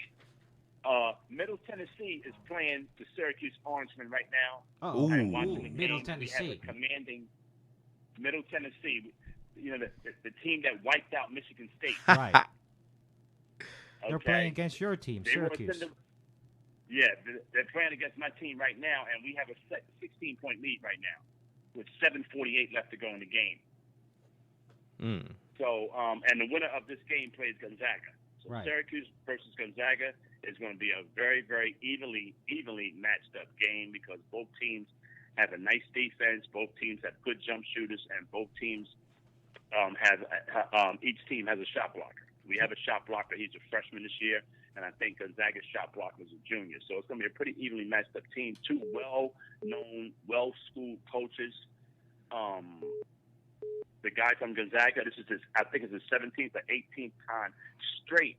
Middle Tennessee is playing the Syracuse Orangemen right now. Oh, I'm watching the Middle game. Tennessee. We have a commanding Middle Tennessee. You know, the team that wiped out Michigan State. Right. They're Okay? playing against your team, They wanna Syracuse. send them- they're playing against my team right now, and we have a 16-point lead right now with 7:48 left to go in the game. So, and the winner of this game plays Gonzaga. So Right. Syracuse versus Gonzaga is going to be a very, very evenly matched up game because both teams have a nice defense. Both teams have good jump shooters, and both teams each team has a shot blocker. We have a shot blocker. He's a freshman this year, and I think Gonzaga's shot blocker is a junior. So it's going to be a pretty evenly matched up team. Two well-known, well-schooled coaches. The guy from Gonzaga, I think it's his 17th or 18th time straight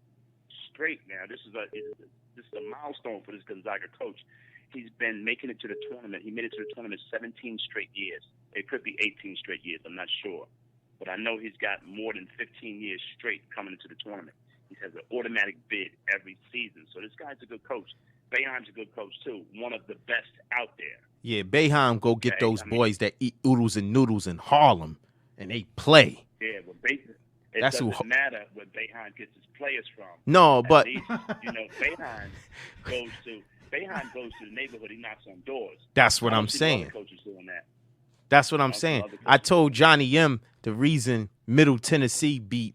now. This is a milestone for this Gonzaga coach. He's been making it to the tournament. He made it to the tournament 17 straight years. It could be 18 straight years. I'm not sure. But I know he's got more than 15 years straight coming into the tournament. He has an automatic bid every season. So this guy's a good coach. Boeheim's a good coach, too. One of the best out there. Yeah, Boeheim go get Okay, those I mean- boys that eat oodles and noodles in Harlem, and they play. Yeah, well, it That's who- doesn't matter where Boeheim gets his players from. No, At but least, Boeheim goes to the neighborhood. He knocks on doors. that's what I don't I'm see no other saying. coaches doing that. That's what I'm Other saying. coaches. I told Johnny M the reason Middle Tennessee beat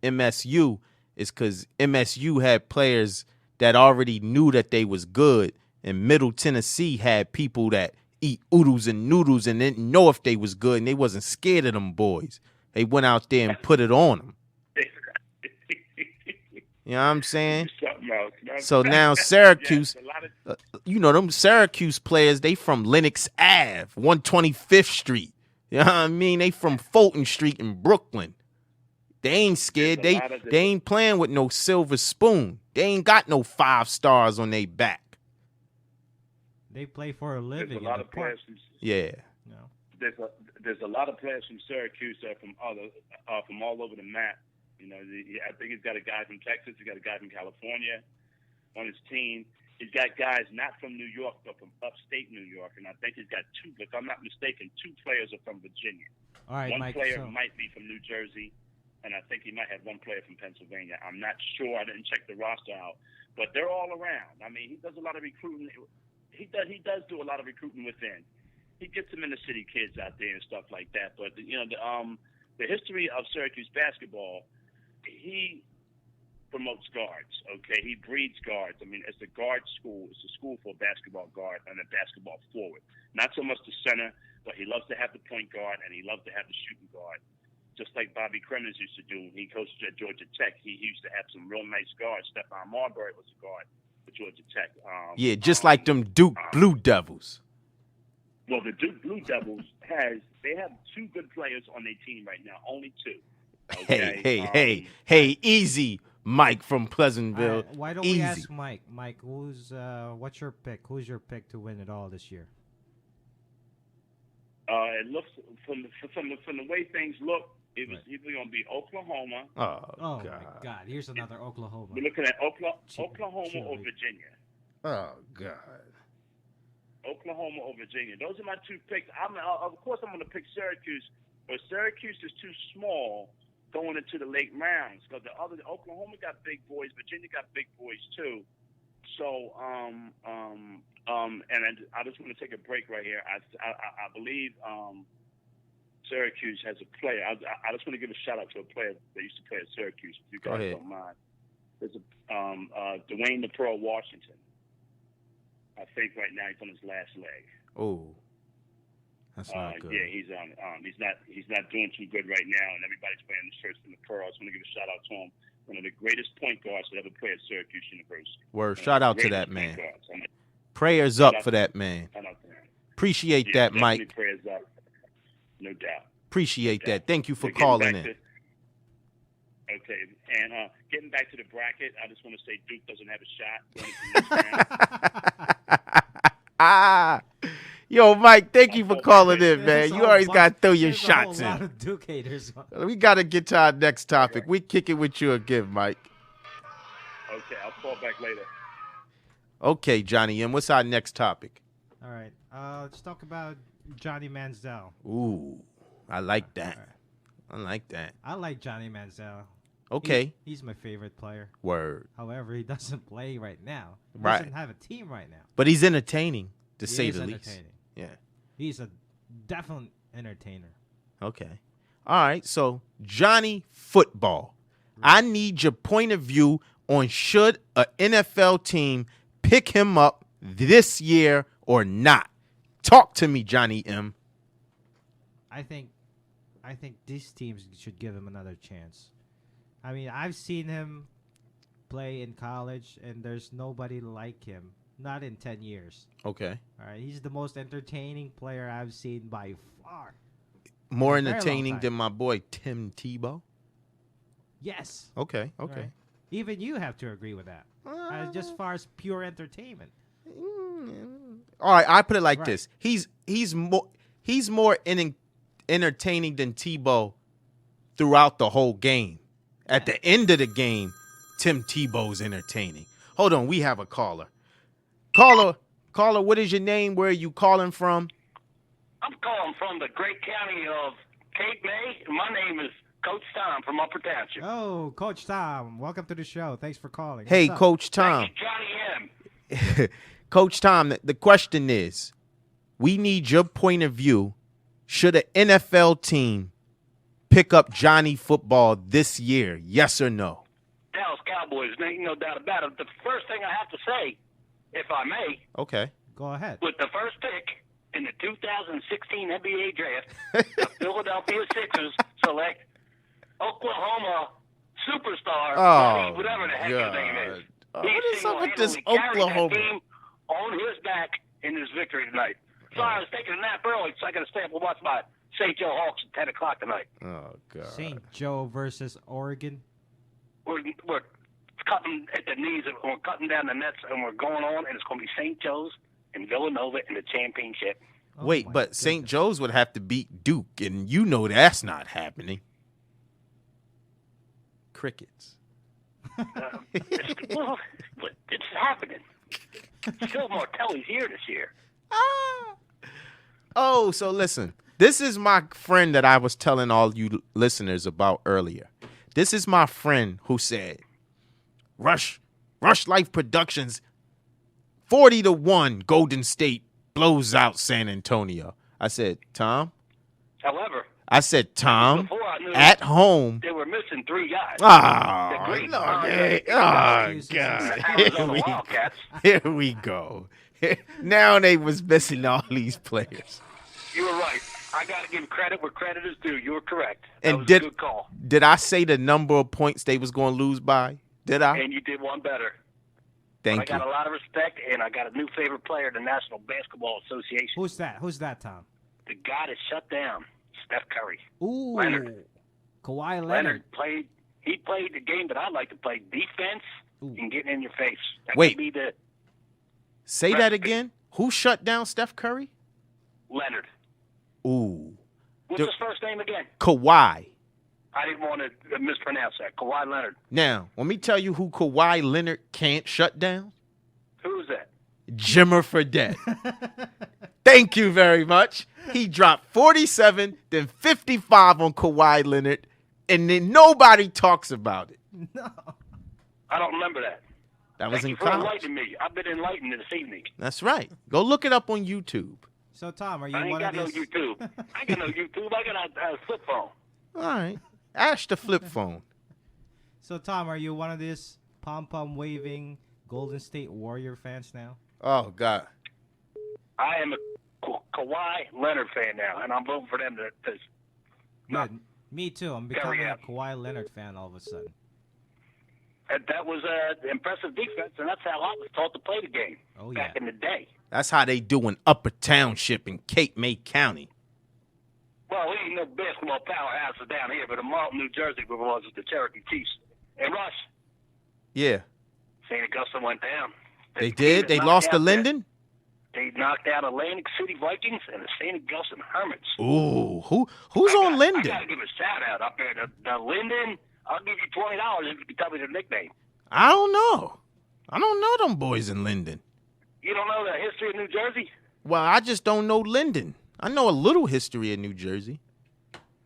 MSU is because MSU had players that already knew that they was good, and Middle Tennessee had people that eat oodles and noodles and didn't know if they was good, and they wasn't scared of them boys. They went out there and put it on them. You know what I'm saying? Something else, you know? So now Syracuse, Yes, a lot of, them Syracuse players, they from Lenox Ave, 125th Street. You know what I mean? They from Fulton Street in Brooklyn. They ain't scared. There's a lot of They ain't playing with no silver spoon. They ain't got no 5 stars on their back. They play for a living. there's a in lot the of players. park. Yeah. You know. There's a lot of players from Syracuse that are from all over the map. You know, I think he's got a guy from Texas. He's got a guy from California on his team. He's got guys not from New York, but from upstate New York. And I think he's got 2, if I'm not mistaken, 2 players are from Virginia. All right, One Mike. player So, might be from New Jersey, and I think he might have one player from Pennsylvania. I'm not sure. I didn't check the roster out. But they're all around. I mean, he does a lot of recruiting. He does do a lot of recruiting within. He gets some inner city kids out there and stuff like that. But, the history of Syracuse basketball, he promotes guards, okay? He breeds guards. I mean, it's a guard school. It's a school for a basketball guard and a basketball forward. Not so much the center, but he loves to have the point guard and he loves to have the shooting guard. Just like Bobby Cremins used to do when he coached at Georgia Tech. He used to have some real nice guards. Stephon Marbury was a guard for Georgia Tech. Yeah, just like them Duke Blue Devils. Well, the Duke Blue Devils have 2 good players on their team right now. Only 2. Okay? Hey, easy, Mike from all Pleasantville. right, why don't easy. we ask Mike? Mike, what's your pick? Who's your pick to win it all this year? It looks from the way things look, it was either going to be Oklahoma. Oh, my God! Here's another Oklahoma. We're looking at Oklahoma or cheerleader. Virginia. Oh God. Oklahoma or Virginia. Those are my 2 picks. Of course, I'm going to pick Syracuse, but Syracuse is too small going into the late rounds because Oklahoma got big boys, Virginia got big boys too. So, and I just want to take a break right here. I believe Syracuse has a player. I just want to give a shout out to a player that used to play at Syracuse. If you Go guys ahead. don't mind. There's Dwayne the Pearl Washington. I think right now he's on his last leg. Oh, that's not good. Yeah, he's not doing too good right now, and everybody's wearing the shirts from the Pearl. I just want to give a shout out to him. One of the greatest point guards that ever played at Syracuse University. Word, shout out to that man. Guards. Prayers up for that man. Shout out to him. Appreciate that, Mike. Prayers up, no doubt. Appreciate that. Thank you for Getting calling back in. Okay, and getting back to the bracket, I just want to say Duke doesn't have a shot. Yo, Mike, thank you for calling in, man. You always got to throw your There's shots a whole lot in. of Duke haters. We got to get to our next topic. We kick it with you again, Mike. Okay, I'll call back later. Okay, Johnny M. What's our next topic? All right. Let's talk about Johnny Manziel. Ooh, I like that. I like that. I like Johnny Manziel. Okay. He's my favorite player. Word. However, he doesn't play right now. He Right. doesn't have a team right now. But he's entertaining, to He say is the least. entertaining. Yeah. He's a definite entertainer. Okay. All right. So, Johnny Football. I need your point of view on should a NFL team pick him up this year or not. Talk to me, Johnny M. I think these teams should give him another chance. I mean, I've seen him play in college, and there's nobody like him. Not in 10 years. Okay. All right, he's the most entertaining player I've seen by far. More A very long entertaining time. than my boy Tim Tebow. Yes. Okay. All Okay. right. Even you have to agree with that. Just as far as pure entertainment. All right, I put it like Right. this: he's more entertaining than Tebow throughout the whole game. At the end of the game, Tim Tebow's entertaining. Hold on, we have a caller. Caller, what is your name? Where are you calling from? I'm calling from the great county of Cape May. My name is Coach Tom from Upper Township. Oh, Coach Tom, welcome to the show. Thanks for calling. Hey, What's up? Coach Tom. Thank you, Johnny M. Coach Tom, the question is, we need your point of view. Should an NFL team pick up Johnny Football this year? Yes or no? Dallas Cowboys, ain't no doubt about it. The first thing I have to say, if I may, Okay. Go ahead. with the first pick in the 2016 NBA draft, the Philadelphia Sixers select Oklahoma superstar, Ronnie, whatever the heck his name is. Oh, He what is up with this single-handedly carried Oklahoma? that team on his back in his victory tonight. Sorry, I was taking a nap early, so I got to stay up and watch my St. Joe Hawks at 10 o'clock tonight. Oh, God. St. Joe versus Oregon. We're cutting at the knees, and we're cutting down the nets, and we're going on, and it's going to be St. Joe's and Villanova in the championship. Oh Wait, my but St. goodness. Joe's would have to beat Duke, and you know that's not happening. Crickets. It's happening. Phil Martelli's here this year. Oh, so listen. This is my friend that I was telling all you listeners about earlier. This is my friend who said, Rush Life Productions, 40-1, Golden State blows out San Antonio. I said, Tom, However, Tom, before I knew at home. they were missing three guys. Oh, The great no, Andre oh, God. the Arizona Wildcats. Here we go. Now they was missing all these players. You were right. I got to give credit where credit is due. You were correct. That And was did a good call. did I say the number of points they was going to lose by? Did I? And you did one better. Thank I got you. a lot of respect, and I got a new favorite player in the National Basketball Association. Who's that? Who's that, Tom? The guy that shut down Steph Curry. Ooh, Leonard. Kawhi Leonard. Leonard played the game that I like to play, defense and getting in your face. That Wait. could be the Say that again. Who shut down Steph Curry? Leonard. Ooh, What's his first name again? Kawhi. I didn't want to mispronounce that. Kawhi Leonard. Now, let me tell you who Kawhi Leonard can't shut down. Who's that? Jimmer Fredette. Thank you very much. He dropped 47, then 55 on Kawhi Leonard, and then nobody talks about it. No. I don't remember that. That was Thank in you for college. enlightening me. I've been enlightened this evening. That's right. Go look it up on YouTube. So, Tom, are you I ain't one got of no these? YouTube. I ain't got no YouTube. I got a flip phone. All right. Ash the flip phone. So, Tom, are you one of these pom-pom waving Golden State Warrior fans now? Oh God. I am a Kawhi Leonard fan now, and I'm voting for them to Good. Me too. I'm becoming Carry a out. Kawhi Leonard fan all of a sudden. And that was impressive defense, and that's how I was taught to play the game Oh, yeah. back in the day. That's how they do in Upper Township in Cape May County. Well, we ain't no basketball powerhouses down here, but in Marlton, New Jersey, where was the Cherokee Chiefs. And Rush, Yeah. St. Augustine went down. They The did? team They that lost to knocked out Linden? They knocked out Atlantic City Vikings and the St. Augustine Hermits. Ooh. Who's on I Linden? got to give a shout out up there. The Linden, I'll give you $20 if you can tell me their nickname. I don't know. I don't know them boys in Linden. You don't know the history of New Jersey? Well, I just don't know Linden. I know a little history in New Jersey.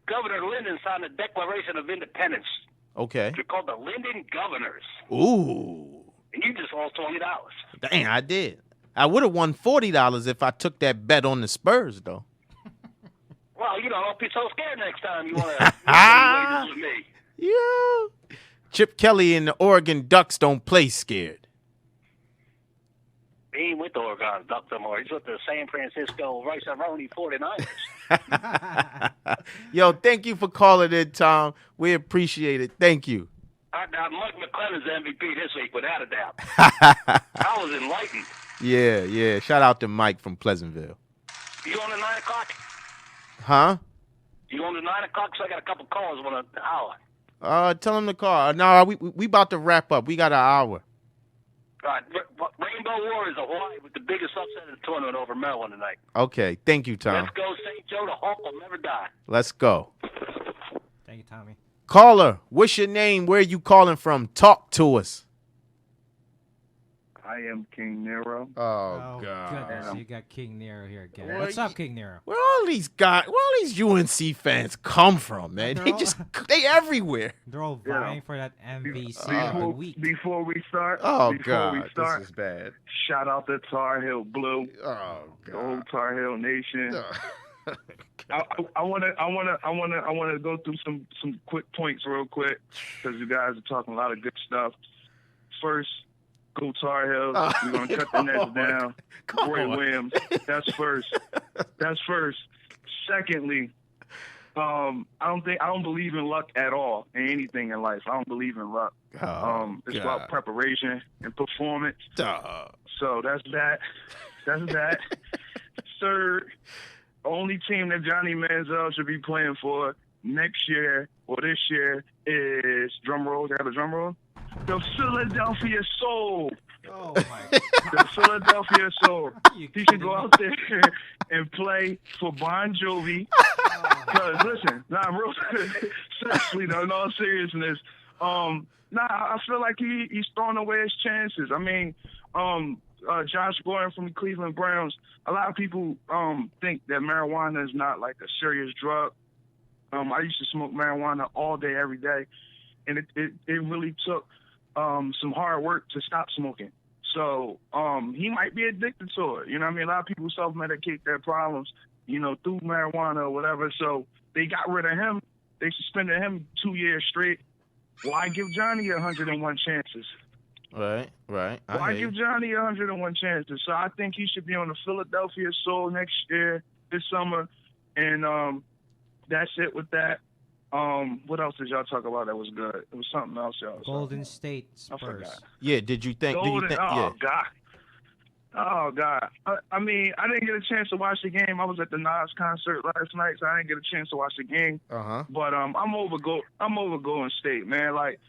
Governor Linden signed the Declaration of Independence. Okay. They're called the Linden Governors. Ooh. And you just lost $20. Dang, I did. I would have won $40 if I took that bet on the Spurs, though. Well, don't be so scared next time you want to with me. Yeah. Chip Kelly and the Oregon Ducks don't play scared. He ain't with the Oregon Ducks no more. He's with the San Francisco Rice-A-Roni 49ers. Yo, thank you for calling in, Tom. We appreciate it. Thank you. Mike McClellan's MVP this week, without a doubt. I was enlightened. Yeah. Shout out to Mike from Pleasantville. You on the 9 o'clock? Huh? You on the 9 o'clock? So I got a couple calls on an hour. Tell him to call. No, we about to wrap up. We got an hour. All right, Rainbow Warriors of Hawaii with the biggest upset of the tournament over Maryland tonight. Okay, thank you, Tom. Let's go, St. Joe. The Hawk will never die. Let's go. Thank you, Tommy. Caller, what's your name? Where are you calling from? Talk to us. I am King Nero. Oh, Goodness, you got King Nero here again. Well, What's up, King Nero? Where all these UNC fans come from, man? They everywhere. They're all vying for that MVC of the week. Before we start, this is bad. Shout out to Tar Heel Blue. Oh the whole Tar Heel Nation. Oh. I want to go through some quick points real quick because you guys are talking a lot of good stuff. First, go Tar Heels. We're gonna cut the Nets down. Roy Williams. That's first. Secondly, I don't believe in luck at all in anything in life. I don't believe in luck. It's about preparation and performance. So that's that. Third, only team that Johnny Manziel should be playing for next year or this year is drum roll. Do you have a drum roll? The Philadelphia Soul. Oh my God. The Philadelphia Soul. He should go out there and play for Bon Jovi. Because listen, real seriously though, in all seriousness, I feel like he's throwing away his chances. I mean, Josh Gordon from the Cleveland Browns. A lot of people think that marijuana is not like a serious drug. I used to smoke marijuana all day, every day, and it really took some hard work to stop smoking. So he might be addicted to it. You know what I mean? A lot of people self-medicate their problems, through marijuana or whatever. So they got rid of him. They suspended him 2 years straight. Why give Johnny 101 chances? Right. Why give Johnny 101 chances? So I think he should be on the Philadelphia Soul next year, this summer. And that's it with that. What else did y'all talk about that was good? It was something else, y'all. Golden State Spurs. I forgot. Yeah, did you think? Oh, God. I mean, I didn't get a chance to watch the game. I was at the Nas concert last night, so I didn't get a chance to watch the game. But I'm over Golden State, man. Like,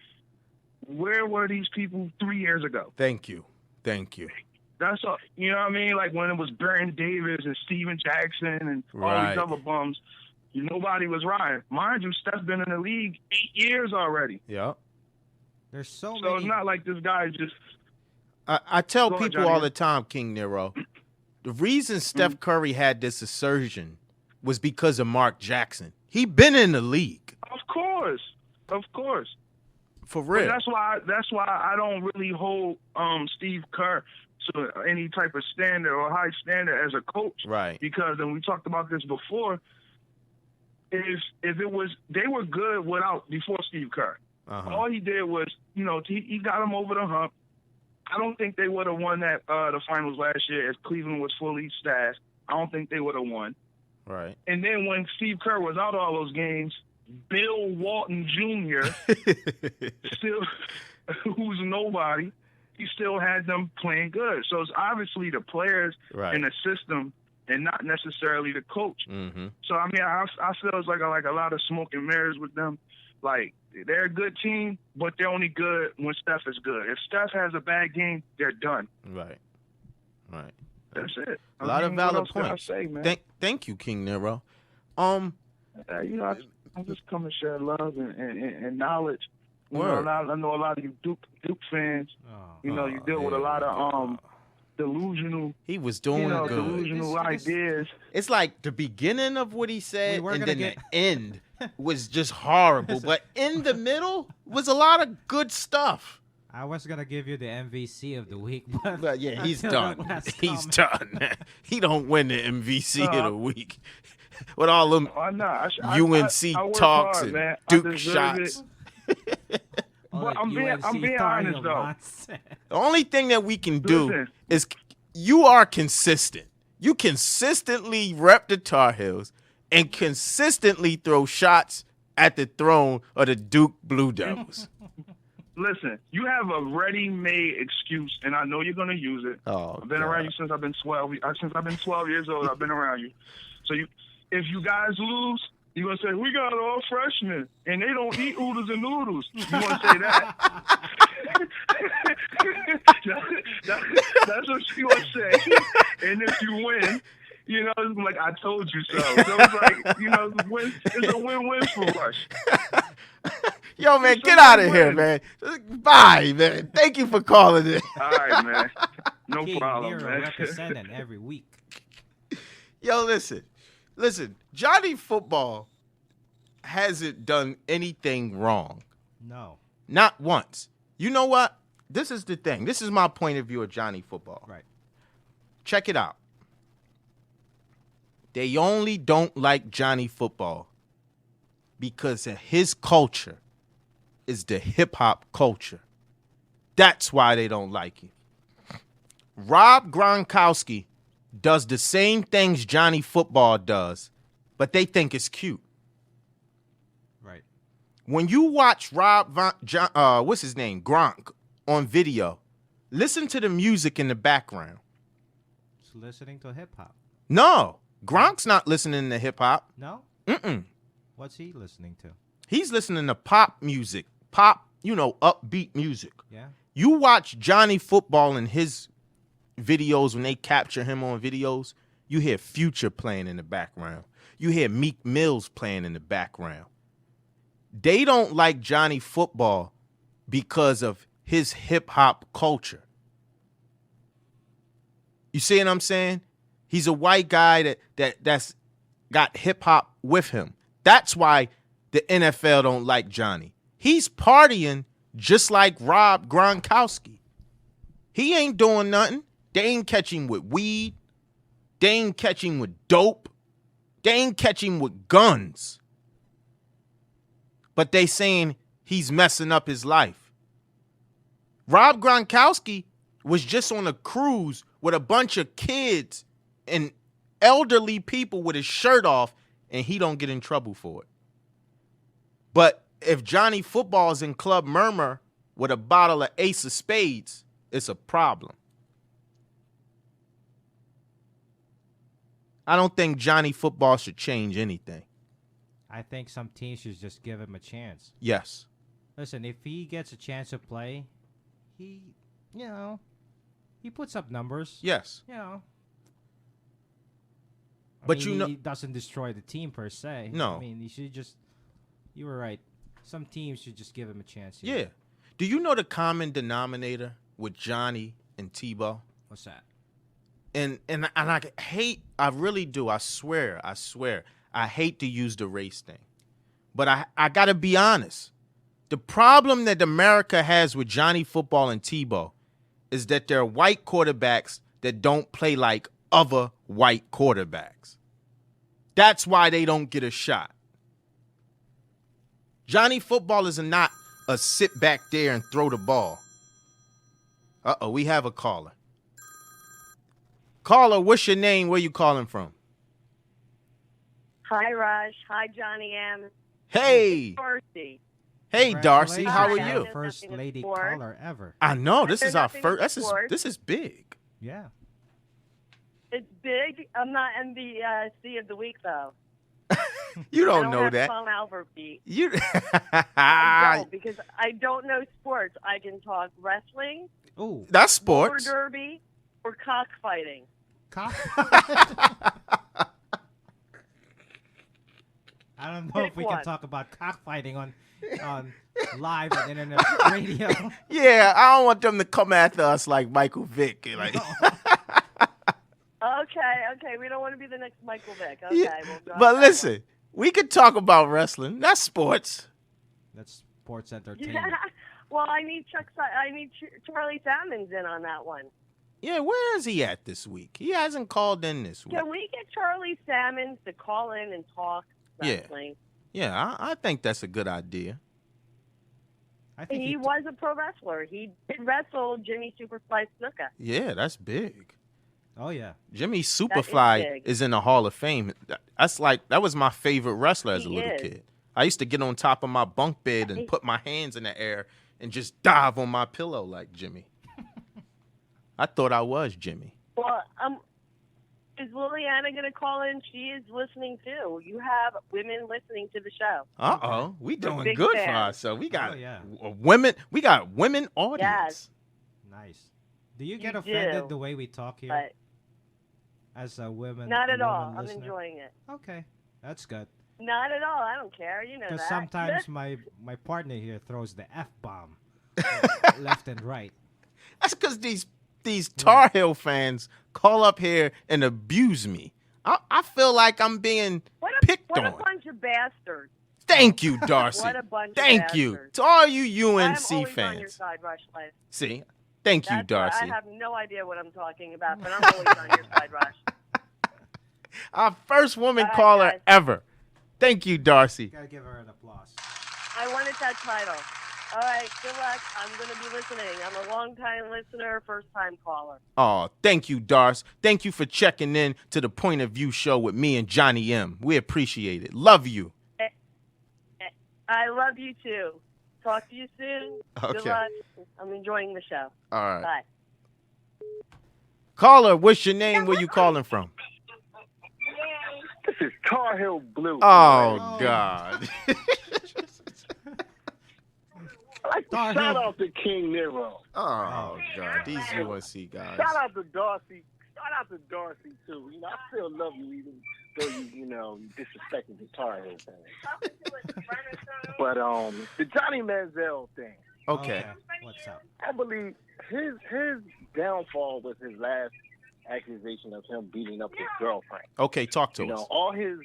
where were these people 3 years ago? Thank you. That's all. You know what I mean? Like when it was Baron Davis and Steven Jackson and all these other bums. Nobody was riding. Mind you, Steph's been in the league 8 years already. Yeah. There's so many. So it's not like this guy just. I tell people all the time, King Nero, the reason Steph Curry had this assertion was because of Mark Jackson. He been in the league. Of course. For real. But that's why I don't really hold Steve Kerr to any type of standard or high standard as a coach. Right. Because, and we talked about this before, if it was, they were good before Steve Kerr. All he did was, he got them over the hump. I don't think they would have won that the finals last year if Cleveland was fully staffed. I don't think they would have won. Right. And then when Steve Kerr was out all those games, Bill Walton Jr., still, who's nobody, he still had them playing good. So it's obviously the players in the system and not necessarily the coach. Mm-hmm. So, I mean, I feel it's like a lot of smoke and mirrors with them. Like, they're a good team, but they're only good when Steph is good. If Steph has a bad game, they're done. Right. That's it. A lot of valid points. Say, man? Thank you, King Nero. I'm just coming to share love and knowledge. I know a lot of you Duke fans. You deal with a lot of delusional. He was doing good. Delusional ideas. It's like the beginning of what he said, and then the end was just horrible. But in the middle was a lot of good stuff. I was gonna give you the MVC of the week, but yeah, he's done. He's done. He don't win the MVC of the week with all them UNC talks and Duke shots. But I'm being honest though. The only thing that we can do is you are consistent. You consistently rep the Tar Heels and consistently throw shots at the throne of the Duke Blue Devils. Listen, you have a ready-made excuse, and I know you're going to use it. I've been around you since I've been 12. Since I've been 12 years old, I've been around you. So if you guys lose, you're going to say, we got all freshmen, and they don't eat oodles and noodles. You want to say that. That's what you want to say. And if you win, it's like, I told you so. So it's like, it's a win-win for Rush. Yo, man, get out of here, man. Bye, man. Thank you for calling in. All right, man. No King problem, Nero man. representing every week. Yo, listen. Johnny Football hasn't done anything wrong. No. Not once. You know what? This is the thing. This is my point of view of Johnny Football. Right. Check it out. They only don't like Johnny Football because of his culture is the hip-hop culture. That's why they don't like him. Rob Gronkowski does the same things Johnny Football does, but they think it's cute. Right. When you watch what's his name, Gronk, on video, listen to the music in the background. He's listening to hip-hop. No, Gronk's not listening to hip-hop. No? Mm-mm. What's he listening to? He's listening to pop music. Pop, upbeat music. Yeah. You watch Johnny Football in his videos when they capture him on videos, you hear Future playing in the background. You hear Meek Mills playing in the background. They don't like Johnny Football because of his hip-hop culture. You see what I'm saying? He's a white guy that's got hip-hop with him. That's why the NFL don't like Johnny. He's partying just like Rob Gronkowski. He ain't doing nothing. They ain't catching with weed. They ain't catching with dope. They ain't catching with guns. But they saying he's messing up his life. Rob Gronkowski was just on a cruise with a bunch of kids and elderly people with his shirt off, and he don't get in trouble for it. But if Johnny Football's in Club Murmur with a bottle of Ace of Spades, it's a problem. I don't think Johnny Football should change anything. I think some teams should just give him a chance. Yes. Listen, if he gets a chance to play, he puts up numbers. Yes. But he doesn't destroy the team per se. No. I mean, he should just. You were right. Some teams should just give him a chance. Yeah. Do you know the common denominator with Johnny and Tebow? What's that? And I really do. I swear. I hate to use the race thing. But I got to be honest. The problem that America has with Johnny Football and Tebow is that they're white quarterbacks that don't play like other white quarterbacks. That's why they don't get a shot. Johnny Football is not sit back there and throw the ball. Uh-oh, we have a caller. Caller, what's your name? Where you calling from? Hi, Rush. Hi, Johnny M. Hey. Darcy. Hey, Darcy. How are Congratulations, you? First lady caller ever. I know. This is our Nothing first. sports. This is big. Yeah. It's big. I'm not MVC of the week, though. You I don't know have that. Tom Albert beat. You. I don't, because I don't know sports. I can talk wrestling, Oh, That's roller sports. derby, or cockfighting. cock. I don't know Pick if we one. can talk about cockfighting on live on internet radio. Yeah, I don't want them to come after us like Michael Vick. Like, Okay. We don't want to be the next Michael Vick. Okay. yeah. We'll go But that listen, we could talk about wrestling. That's sports. That's sports one. entertainment. Yeah. Well, I need Charlie Salmons in on that one. Yeah, where is he at this week? He hasn't called in this week. Can we get Charlie Salmons to call in and talk Yeah. wrestling? Yeah, I think that's a good idea. I think He was a pro wrestler. He did wrestle Jimmy Superfly Snuka. Yeah, that's big. Oh yeah. Jimmy is Superfly big. is in the Hall of Fame. That was my favorite wrestler as a He little is. kid. I used to get on top of my bunk bed and put my hands in the air and just dive on my pillow like Jimmy. I thought I was Jimmy. Well, is Liliana going to call in? She is listening too. You have women listening to the show. Uh-oh, we doing big good for fan. ourselves. We got Oh, yeah. women. We got women audience. Yes. Nice. Do you get You offended do, the way we talk here But as a woman? not at woman all. I'm listener? enjoying it. Okay, that's good. Not at all. I don't care. You know Because that. sometimes my partner here throws the F-bomb left and right. That's because these Tar Heel fans call up here and abuse me. I feel like I'm being picked what a on. bunch of bastards. Thank you, Darcy. What a bunch of Thank you bastards. to all you I'm UNC always on your fans. side, Rush Life. See, thank you, That's why Darcy. I have no idea what I'm talking about, but I'm always on your side, Rush. Our first woman All right, caller guys. ever. Thank you, Darcy. Gotta give her an applause. I wanted that title. All right, good luck. I'm going to be listening. I'm a long-time listener, first-time caller. Oh, thank you, Darcy. Thank you for checking in to the Point of View show with me and Johnny M. We appreciate it. Love you. I love you, too. Talk to you soon. Good Okay. luck. I'm enjoying the show. All right. Bye. Caller, what's your name? Where you calling from? This is Tar Heel Blue. Oh, God. Shout out to King Nero. Oh, God. These UNC guys. Shout out to Darcy. Shout out to Darcy too. You know, I still love you even though you disrespected the Tar Heel thing. But the Johnny Manziel thing. Okay. What's up? I believe his downfall was his last accusation of him beating up his girlfriend. Okay, talk to You us. know, all his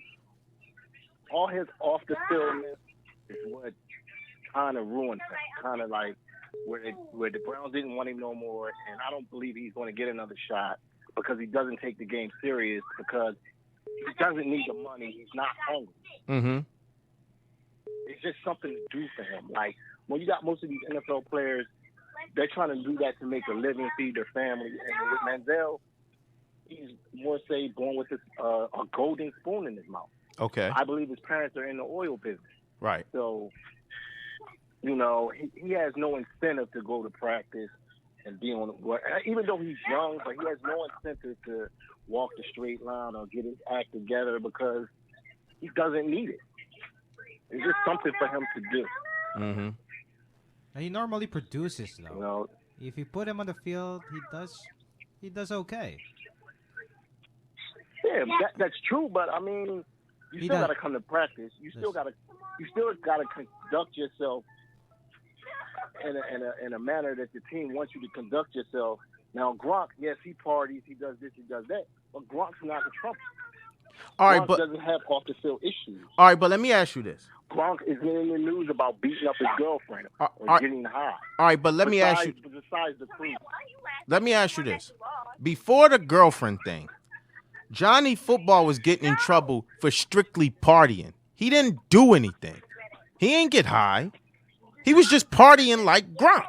off the fieldness is what kind of ruined him. Kind of like where the Browns didn't want him no more, and I don't believe he's going to get another shot because he doesn't take the game serious because he doesn't need the money. He's not hungry. Mm-hmm. It's just something to do for him. Like when you got most of these NFL players, they're trying to do that to make a living, feed their family. And with Manziel, he's more say born with a golden spoon in his mouth. Okay. I believe his parents are in the oil business. Right. So, you know, he has no incentive to go to practice and be on even though he's young, but he has no incentive to walk the straight line or get his act together because he doesn't need it. It's just something for him to do. Mm-hmm. And he normally produces though. You know, if you put him on the field, he does okay. yeah, that's true. But I mean, you He still does- got to come to practice. You still got to conduct yourself in a manner that the team wants you to conduct yourself. Now, Gronk, yes, he parties, he does this, he does that, but Gronk's not a Trump. All right, Gronk but doesn't have off the field issues. all right, but let me ask you this. Gronk is in the news about beating up his girlfriend or all- getting high. All right, but let me ask you. Besides the cream. Let me ask you this. Before the girlfriend thing, Johnny Football was getting in trouble for strictly partying. He didn't do anything. He ain't get high. He was just partying like Gronk.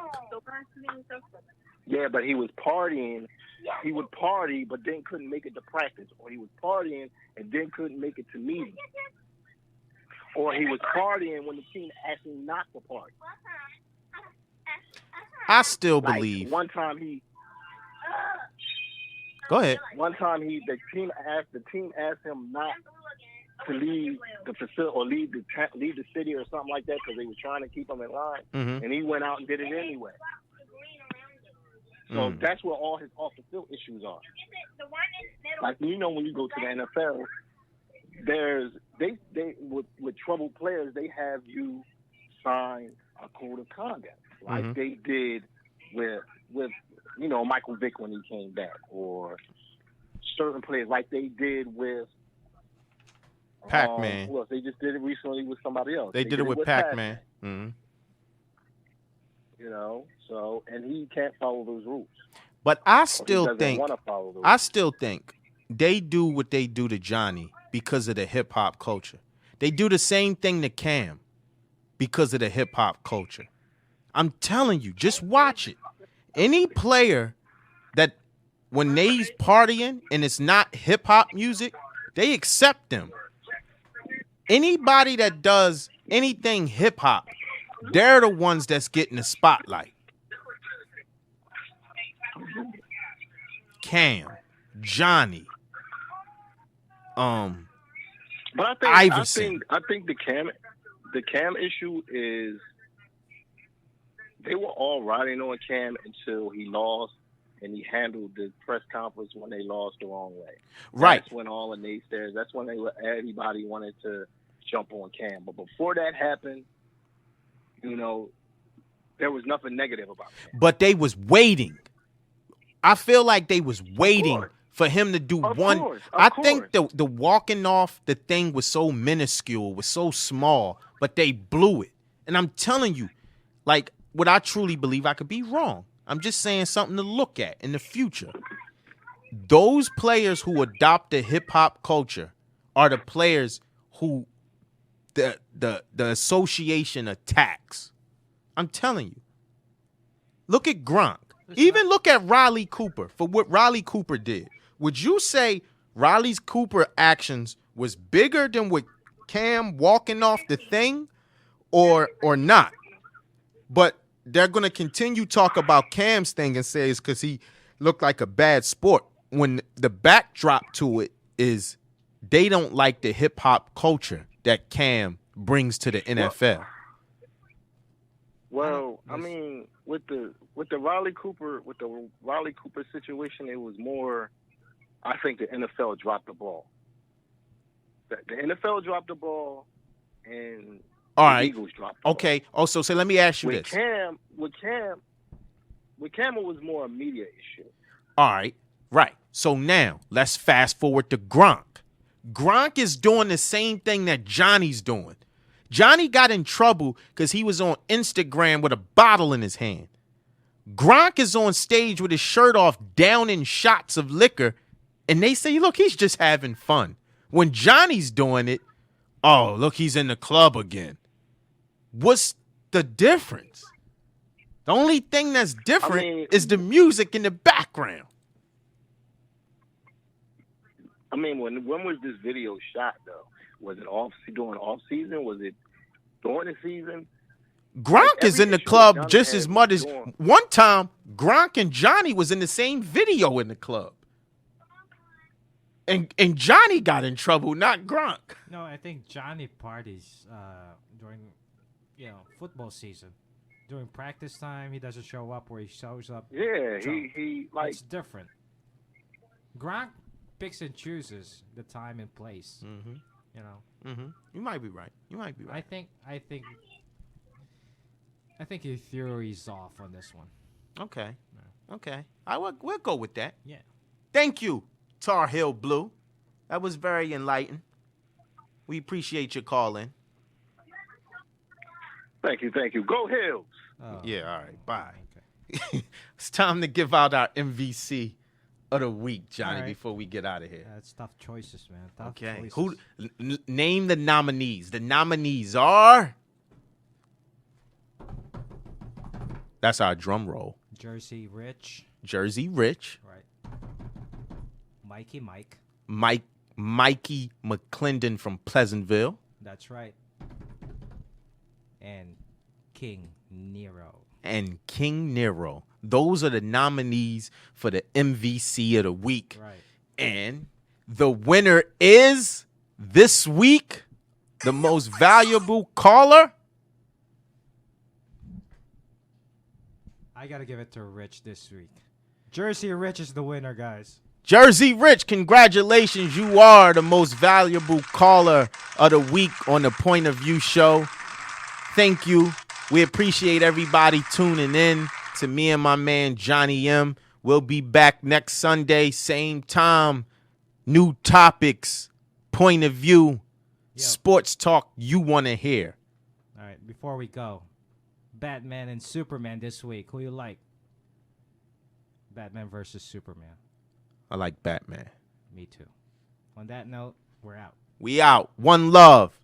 Yeah, but he was partying. He would party, but then couldn't make it to practice, or he was partying and then couldn't make it to meetings, or he was partying when the team asked him not to party. I still Like, believe. one time he. Go ahead. One time the team asked him not to leave the facility or leave the city or something like that because they were trying to keep him in line, and he went out and did it anyway. So that's where all his off the field issues are. Like, you know, when you go to the NFL, there's they with troubled players, they have you sign a code of conduct, like they did with you know, Michael Vick when he came back, or certain players like they did with Pac-Man. Who else? They just did it recently with somebody else. They did it with Pac-Man. You know, so, and he can't follow those rules. But I Or still he doesn't think wanna follow those I still think they do what they do to Johnny because of the hip hop culture. They do the same thing to Cam because of the hip hop culture. I'm telling you, just watch it. Any player that when they's partying and it's not hip hop music, they accept them. Anybody that does anything hip hop, they're the ones that's getting the spotlight. Cam, Johnny, But Iverson. I think the Cam issue is they were all riding on Cam until he lost, and he handled the press conference when they lost the wrong way. Right. That's when all the naysayers. That's when everybody wanted to jump on Cam. But before that happened, you know, there was nothing negative about it. But they was waiting. I feel like they was waiting for him to do one. I think the walking off the thing was so minuscule, was so small, but they blew it. And I'm telling you, like, what I truly believe, I could be wrong. I'm just saying something to look at in the future. Those players who adopt the hip hop culture are the players who the association attacks. I'm telling you. Look at Gronk. Even look at Riley Cooper for what Riley Cooper did. Would you say Riley Cooper actions was bigger than what Cam walking off the thing or not? But they're going to continue talk about Cam's thing and say it's because he looked like a bad sport, when the backdrop to it is they don't like the hip-hop culture that Cam brings to the NFL. Well, I mean, with the Riley Cooper situation, it was more. I think the NFL dropped the ball. The NFL dropped the ball, and All the right. Eagles dropped the ball. Okay. Also, so let me ask you With this. Cam, it was more a media issue. All right. Right. So now let's fast forward to Gronk. Gronk is doing the same thing that Johnny's doing. Johnny got in trouble because he was on Instagram with a bottle in his hand. Gronk is on stage with his shirt off, downing shots of liquor, and they say, look, he's just having fun. When Johnny's doing it, oh, look, he's in the club again. What's the difference? The only thing that's different is the music in the background. I mean, when was this video shot, though? Was it during off season? Was it during the season? Gronk is in the club just as much as one time. Gronk and Johnny was in the same video in the club, and Johnny got in trouble, not Gronk. No, I think Johnny parties during, football season. During practice time, he doesn't show up, where he shows up. Yeah, drunk. he like it's different. Gronk picks and chooses the time and place. Mm-hmm. You might be right. I think your theory's off on this one. Okay. Okay. We'll go with that. Yeah. Thank you, Tar Heel Blue. That was very enlightening. We appreciate your call in. Thank you. Go Hills. Yeah, all right. Bye. Okay. It's time to give out our MVC of the week, Johnny, before we get out of here. That's tough choices, man. Tough Okay. choices. Name the nominees. The nominees are That's our drum roll. Jersey Rich. Jersey Rich. Right. Mikey Mike. Mikey McClendon from Pleasantville. That's right. And King Nero. And King Nero. Those are the nominees for the MVC of the week. Right. And the winner is this week the most valuable caller. I got to give it to Rich this week. Jersey Rich is the winner, guys. Jersey Rich, congratulations. You are the most valuable caller of the week on the Point of View show. Thank you. We appreciate everybody tuning in to me and my man Johnny M. We'll be back next Sunday, same time. New topics, point of view, sports talk you want to hear. All right, before we go, Batman and Superman this week. Who you like? Batman versus Superman. I like Batman. Me too. On that note, we're out. We out. One love.